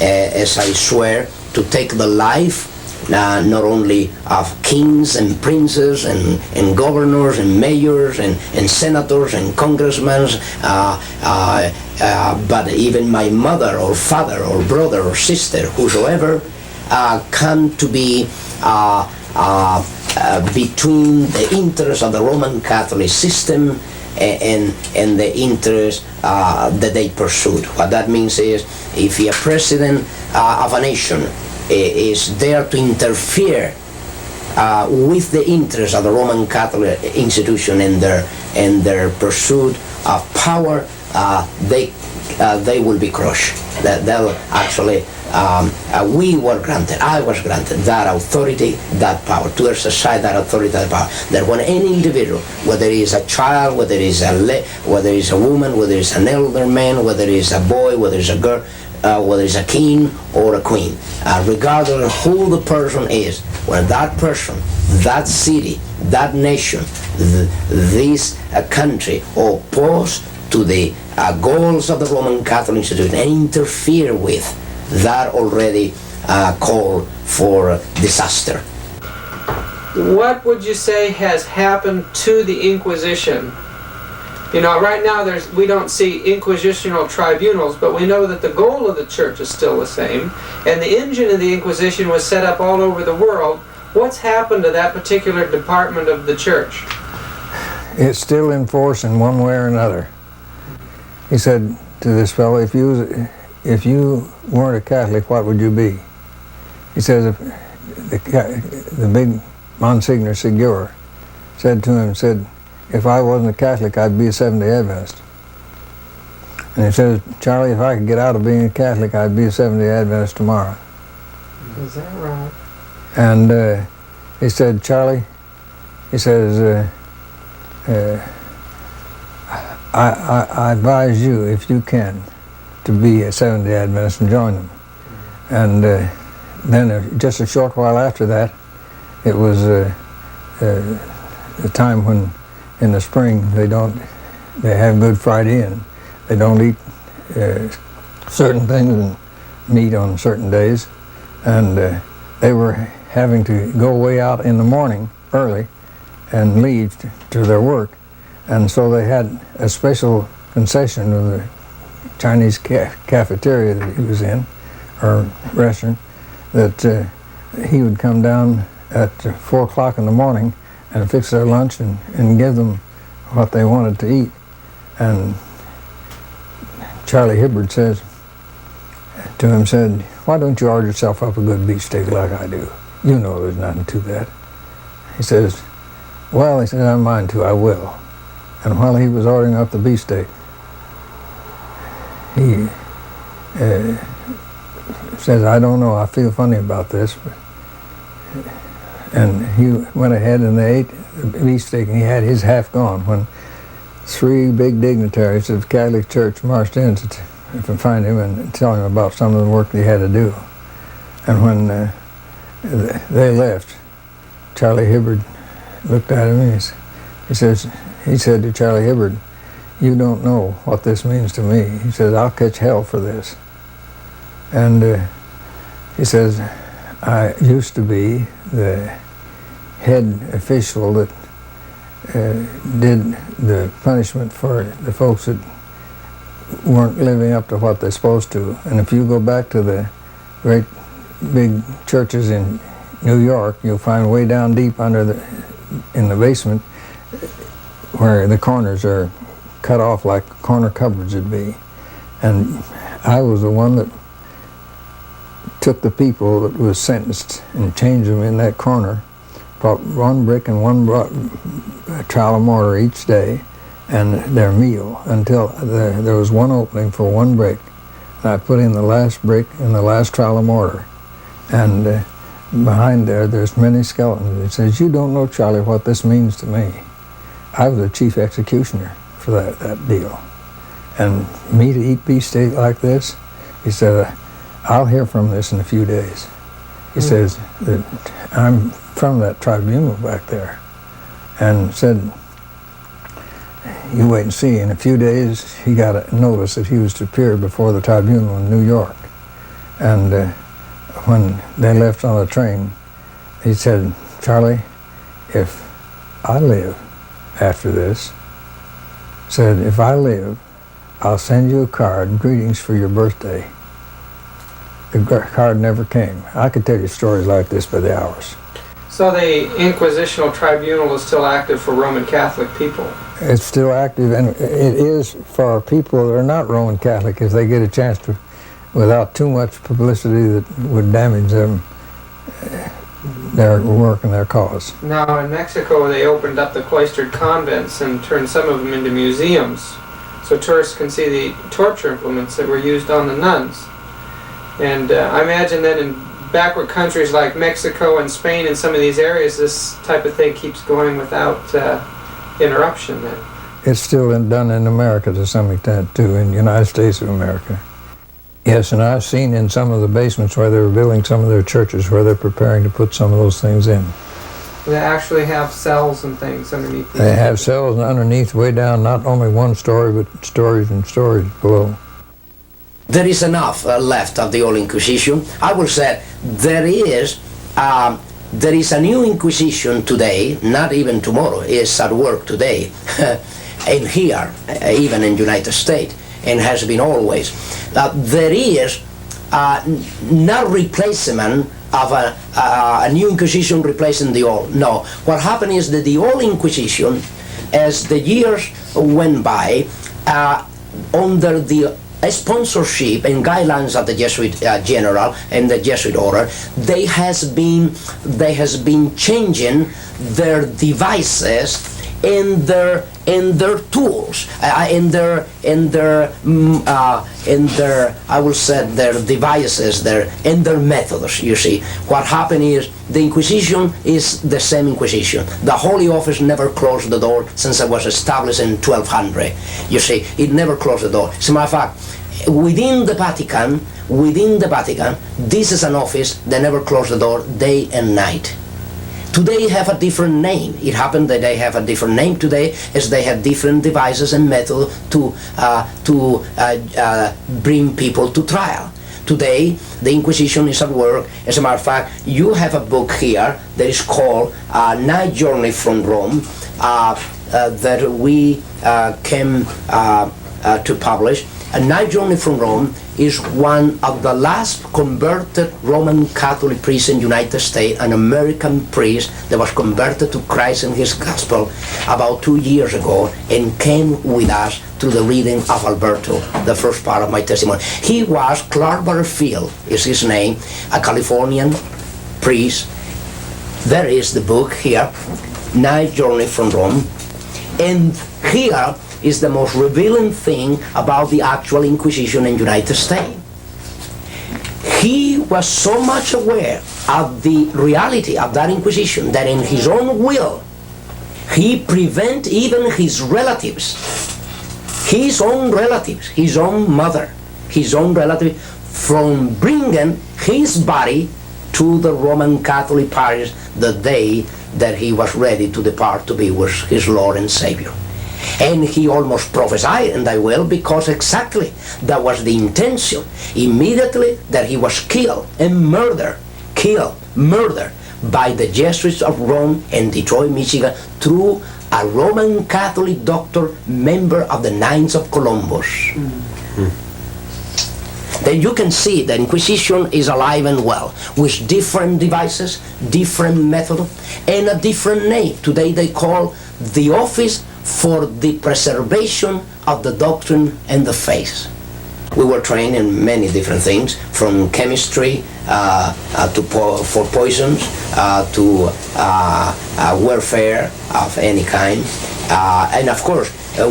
as I swear to take the life not only of kings and princes and governors and mayors and senators and congressmen, but even my mother or father or brother or sister, whosoever, come to be between the interests of the Roman Catholic system and the interests that they pursued. What that means is, if a president of a nation is there to interfere with the interests of the Roman Catholic institution and their pursuit of power, they will be crushed. They'll actually, we were granted, I was granted that authority, that power, to exercise that authority, that power. That when any individual, whether he is a child, whether he is a woman, whether he is an elder man, whether he is a boy, whether he is a girl, whether it's a king or a queen, regardless of who the person is, when that person, that city, that nation, this country oppose to the goals of the Roman Catholic institution and interfere with that already called for disaster. What would you say has happened to the Inquisition? You know, right now we don't see inquisitional tribunals, but we know that the goal of the church is still the same, and the engine of the Inquisition was set up all over the world. What's happened to that particular department of the church? It's still in force in one way or another. He said to this fellow, if you weren't a Catholic, what would you be? He says, the big Monsignor Segura said to him, if I wasn't a Catholic, I'd be a Seventh Day Adventist. And he says, Charlie, if I could get out of being a Catholic, I'd be a Seventh Day Adventist tomorrow. Is that right? And he said, Charlie, he says, I advise you, if you can, to be a Seventh Day Adventist and join them. And then just a short while after that, it was the time when in the spring they have Good Friday and they don't eat certain things and meat on certain days. And they were having to go way out in the morning early and leave to their work. And so they had a special concession of the Chinese cafeteria that he was in, or restaurant, that he would come down at 4 o'clock in the morning and fix their lunch and give them what they wanted to eat. And Charlie Hibbard says to him, why don't you order yourself up a good beefsteak like I do? You know there's nothing to that. He says, well, he said, I mind to, I will. And while he was ordering up the beefsteak, he says, I don't know, I feel funny about this. And he went ahead and they ate the beefsteak, and he had his half gone when 3 big dignitaries of the Catholic Church marched in to find him and tell him about some of the work that he had to do. And when they left, Charlie Hibbard looked at him and he said to Charlie Hibbard, you don't know what this means to me. He says, I'll catch hell for this. And he says, I used to be the head official that did the punishment for the folks that weren't living up to what they're supposed to. And if you go back to the great big churches in New York, you'll find way down deep in the basement where the corners are cut off like corner cupboards would be. And I was the one that took the people that was sentenced and changed them in that corner, brought 1 brick and 1 trowel of mortar each day, and their meal until there was 1 opening for 1 brick. And I put in the last brick and the last trowel of mortar. And behind there's many skeletons. He says, you don't know, Charlie, what this means to me. I was the chief executioner for that deal. And me to eat beefsteak like this, he said, I'll hear from this in a few days. He says that I'm from that tribunal back there. And said, you wait and see. In a few days, he got a notice that he was to appear before the tribunal in New York. And when they left on the train, he said, Charlie, if I live after this, said, if I live, I'll send you a card, greetings for your birthday. The card never came. I could tell you stories like this by the hours. So the Inquisitional Tribunal is still active for Roman Catholic people? It's still active, and it is for people that are not Roman Catholic if they get a chance to, without too much publicity that would damage them, their work and their cause. Now in Mexico they opened up the cloistered convents and turned some of them into museums so tourists can see the torture implements that were used on the nuns. And I imagine that in backward countries like Mexico and Spain and some of these areas, this type of thing keeps going without interruption then. It's still done in America to some extent too, in the United States of America. Yes, and I've seen in some of the basements where they're building some of their churches where they're preparing to put some of those things in. They actually have cells and things underneath these. They have cells underneath way down, not only 1 story, but stories and stories below. there is enough left of the old Inquisition. I will say there is a new Inquisition today, not even tomorrow, is at work today, and here, even in the United States, and has been always. There is not replacement of a new Inquisition replacing the old. No, what happened is that the old Inquisition, as the years went by, under the sponsorship and guidelines of the Jesuit general and the Jesuit order, they has been changing their devices and their tools, in their I will say their devices, and their methods. You see, what happened is the Inquisition is the same Inquisition. The Holy Office never closed the door since it was established in 1200. You see, it never closed the door. As a matter of fact, within the Vatican, this is an office that never closed the door day and night. Today have a different name. It happened that they have a different name today, as they have different devices and methods to bring people to trial. Today, the Inquisition is at work. As a matter of fact, you have a book here that is called Night Journey from Rome, that we came to publish. A Night Journey from Rome is one of the last converted Roman Catholic priests in the United States, an American priest that was converted to Christ and his gospel about 2 years ago, and came with us to the reading of Alberto, the first part of my testimony. He was Clark Butterfield, is his name, a Californian priest. There is the book here, Night Journey from Rome, and here is the most revealing thing about the actual Inquisition in the United States. He was so much aware of the reality of that Inquisition that in his own will, he prevented even his relatives, his own mother, his own relative, from bringing his body to the Roman Catholic parish the day that he was ready to depart to be with his Lord and Savior. And he almost prophesied, and I will, because exactly that was the intention. Immediately that he was killed by the Jesuits of Rome and Detroit, Michigan, through a Roman Catholic doctor, member of the Knights of Columbus. Then you can see the Inquisition is alive and well, with different devices, different method, and a different name. Today they call the Office for the Preservation of the Doctrine and the Faith. We were trained in many different things, from chemistry for poisons to warfare of any kind. And of course,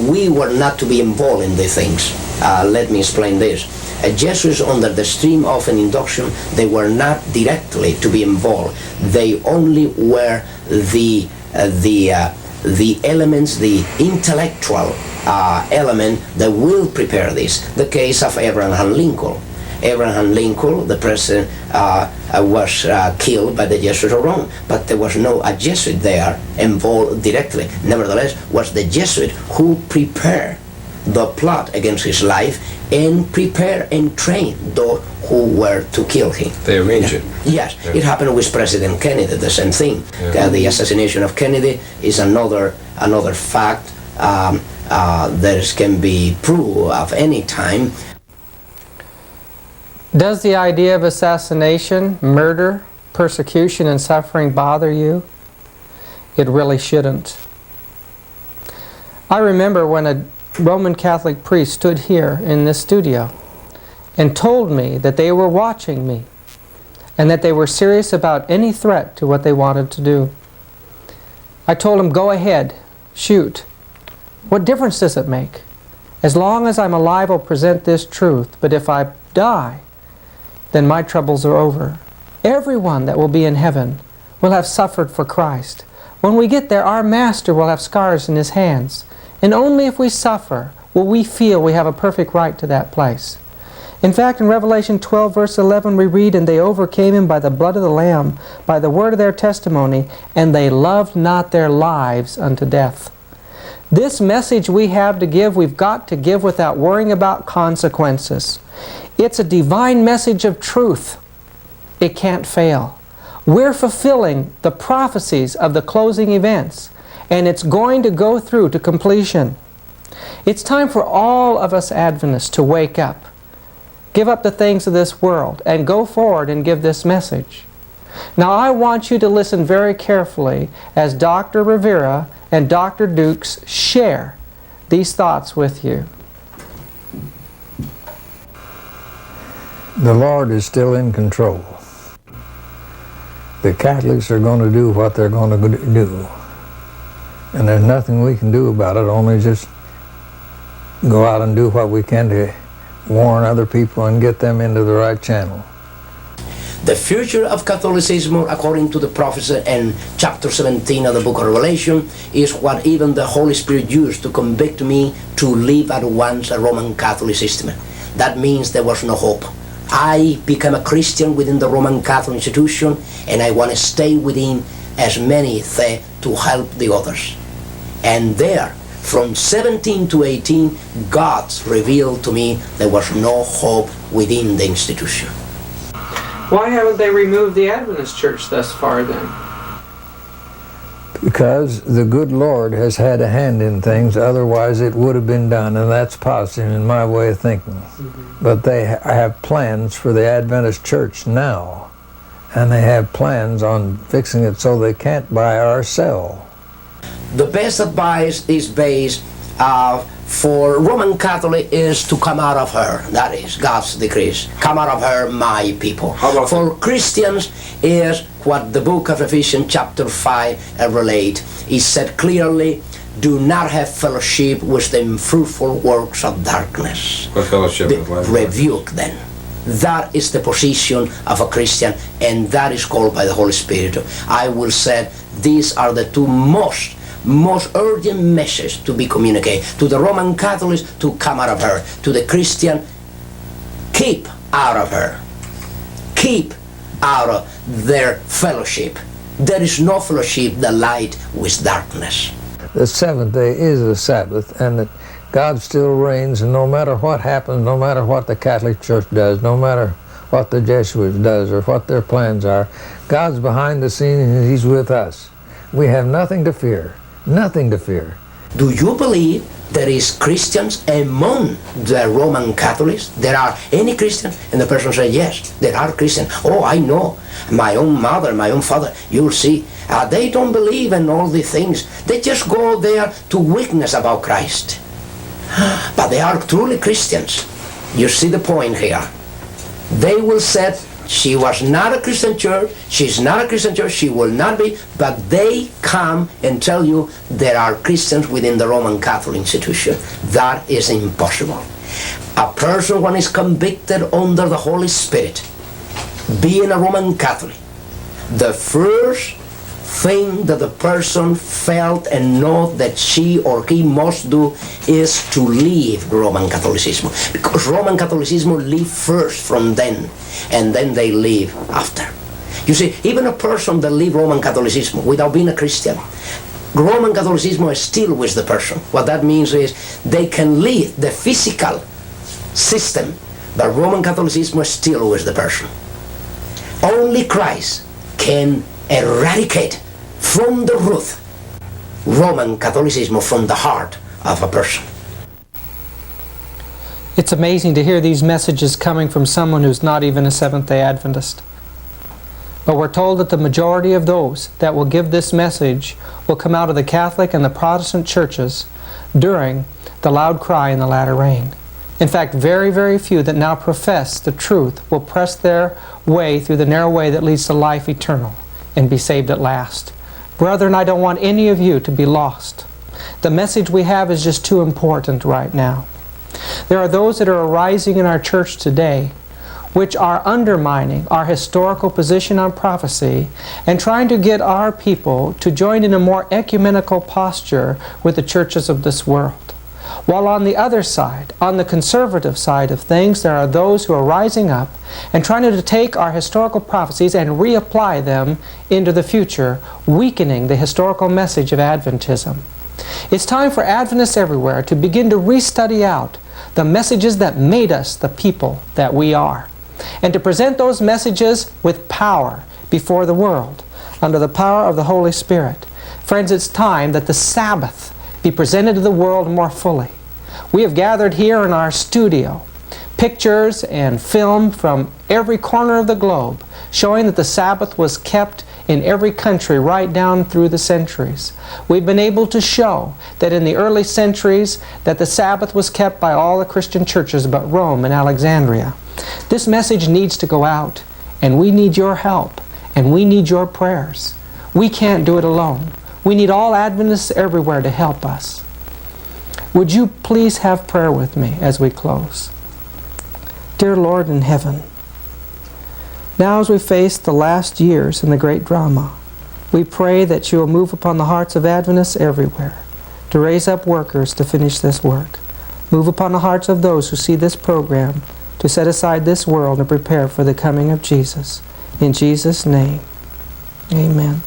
we were not to be involved in these things. Let me explain this. Jesuits, under the stream of an induction, they were not directly to be involved. They only were the elements, the intellectual element that will prepare this. The case of Abraham Lincoln. Abraham Lincoln, the president, was killed by the Jesuits of Rome, but there was no a Jesuit there involved directly. Nevertheless, was the Jesuit who prepared the plot against his life and prepare and train those who were to kill him. They arranged it. Yes, Yeah. it happened with President Kennedy, the same thing. Yeah. The assassination of Kennedy is another fact that can be proved of any time. Does the idea of assassination, murder, persecution, and suffering bother you? It really shouldn't. I remember when a Roman Catholic priest stood here in this studio and told me that they were watching me and that they were serious about any threat to what they wanted to do. I told him, go ahead, shoot. What difference does it make? As long as I'm alive, I'll present this truth, but if I die, then my troubles are over. Everyone that will be in heaven will have suffered for Christ. When we get there, our Master will have scars in his hands. And only if we suffer will we feel we have a perfect right to that place. In fact, in Revelation 12, verse 11, we read, and they overcame him by the blood of the Lamb, by the word of their testimony, and they loved not their lives unto death. This message we have to give, we've got to give without worrying about consequences. It's a divine message of truth. It can't fail. We're fulfilling the prophecies of the closing events, and it's going to go through to completion. It's time for all of us Adventists to wake up, give up the things of this world, and go forward and give this message. Now I want you to listen very carefully as Dr. Rivera and Dr. Dukes share these thoughts with you. The Lord is still in control. The Catholics are going to do what they're going to do. And there's nothing we can do about it, only just go out and do what we can to warn other people and get them into the right channel. The future of Catholicism, according to the prophecy in chapter 17 of the book of Revelation, is what even the Holy Spirit used to convict me to leave at once a Roman Catholic system. That means there was no hope. I became a Christian within the Roman Catholic institution, and I want to stay within as many to help the others. And there, from 17 to 18, God revealed to me there was no hope within the institution. Why haven't they removed the Adventist church thus far then? Because the good Lord has had a hand in things, otherwise it would have been done, and that's positive in my way of thinking. Mm-hmm. But they have plans for the Adventist church now, and they have plans on fixing it so they can't buy or sell. The best advice is based for Roman Catholic is to come out of her. That is God's decrees. Come out of her, my people. For Christians is what the book of Ephesians chapter 5 relate. It said clearly, do not have fellowship with the fruitful works of darkness. What fellowship? Rebuke them. That is the position of a Christian, and that is called by the Holy Spirit. I will say these are the two most urgent message to be communicated to the Roman Catholics, to come out of her, to the Christian, keep out of her, keep out of their fellowship. There is no fellowship that light with darkness. The seventh day is a Sabbath, and that God still reigns, and no matter what happens, no matter what the Catholic Church does, no matter what the Jesuits does or what their plans are, God's behind the scenes and He's with us. We have nothing to fear. Nothing to fear. Do you believe there is Christians among the Roman Catholics? There are any Christians? And the person said, yes, there are Christians. Oh, I know. My own mother, my own father, you'll see. They don't believe in all these things. They just go there to witness about Christ. But they are truly Christians. You see the point here. They will say, she was not a Christian church, she's not a Christian church, she will not be, but they come and tell you there are Christians within the Roman Catholic institution. That is impossible. A person when is convicted under the Holy Spirit, being a Roman Catholic, the first thing that the person felt and know that she or he must do is to leave Roman Catholicism, because Roman Catholicism live first from then, and then they leave after. You see, even a person that leave Roman Catholicism without being a Christian, Roman Catholicism is still with the person. What that means is they can leave the physical system, but Roman Catholicism is still with the person. Only Christ can eradicate from the root Roman Catholicism from the heart of a person. It's amazing to hear these messages coming from someone who's not even a Seventh Day Adventist. But we're told that the majority of those that will give this message will come out of the Catholic and the Protestant churches during the loud cry in the latter rain. In fact, very, very few that now profess the truth will press their way through the narrow way that leads to life eternal and be saved at last. Brethren, I don't want any of you to be lost. The message we have is just too important right now. There are those that are arising in our church today which are undermining our historical position on prophecy and trying to get our people to join in a more ecumenical posture with the churches of this world. While on the other side, on the conservative side of things, there are those who are rising up and trying to take our historical prophecies and reapply them into the future, weakening the historical message of Adventism. It's time for Adventists everywhere to begin to restudy out the messages that made us the people that we are, and to present those messages with power before the world, under the power of the Holy Spirit. Friends, it's time that the Sabbath be presented to the world more fully. We have gathered here in our studio pictures and film from every corner of the globe showing that the Sabbath was kept in every country right down through the centuries. We've been able to show that in the early centuries that the Sabbath was kept by all the Christian churches but Rome and Alexandria. This message needs to go out, and we need your help, and we need your prayers. We can't do it alone. We need all Adventists everywhere to help us. Would you please have prayer with me as we close? Dear Lord in heaven, now as we face the last years in the great drama, we pray that you will move upon the hearts of Adventists everywhere to raise up workers to finish this work. Move upon the hearts of those who see this program to set aside this world and prepare for the coming of Jesus. In Jesus' name, amen.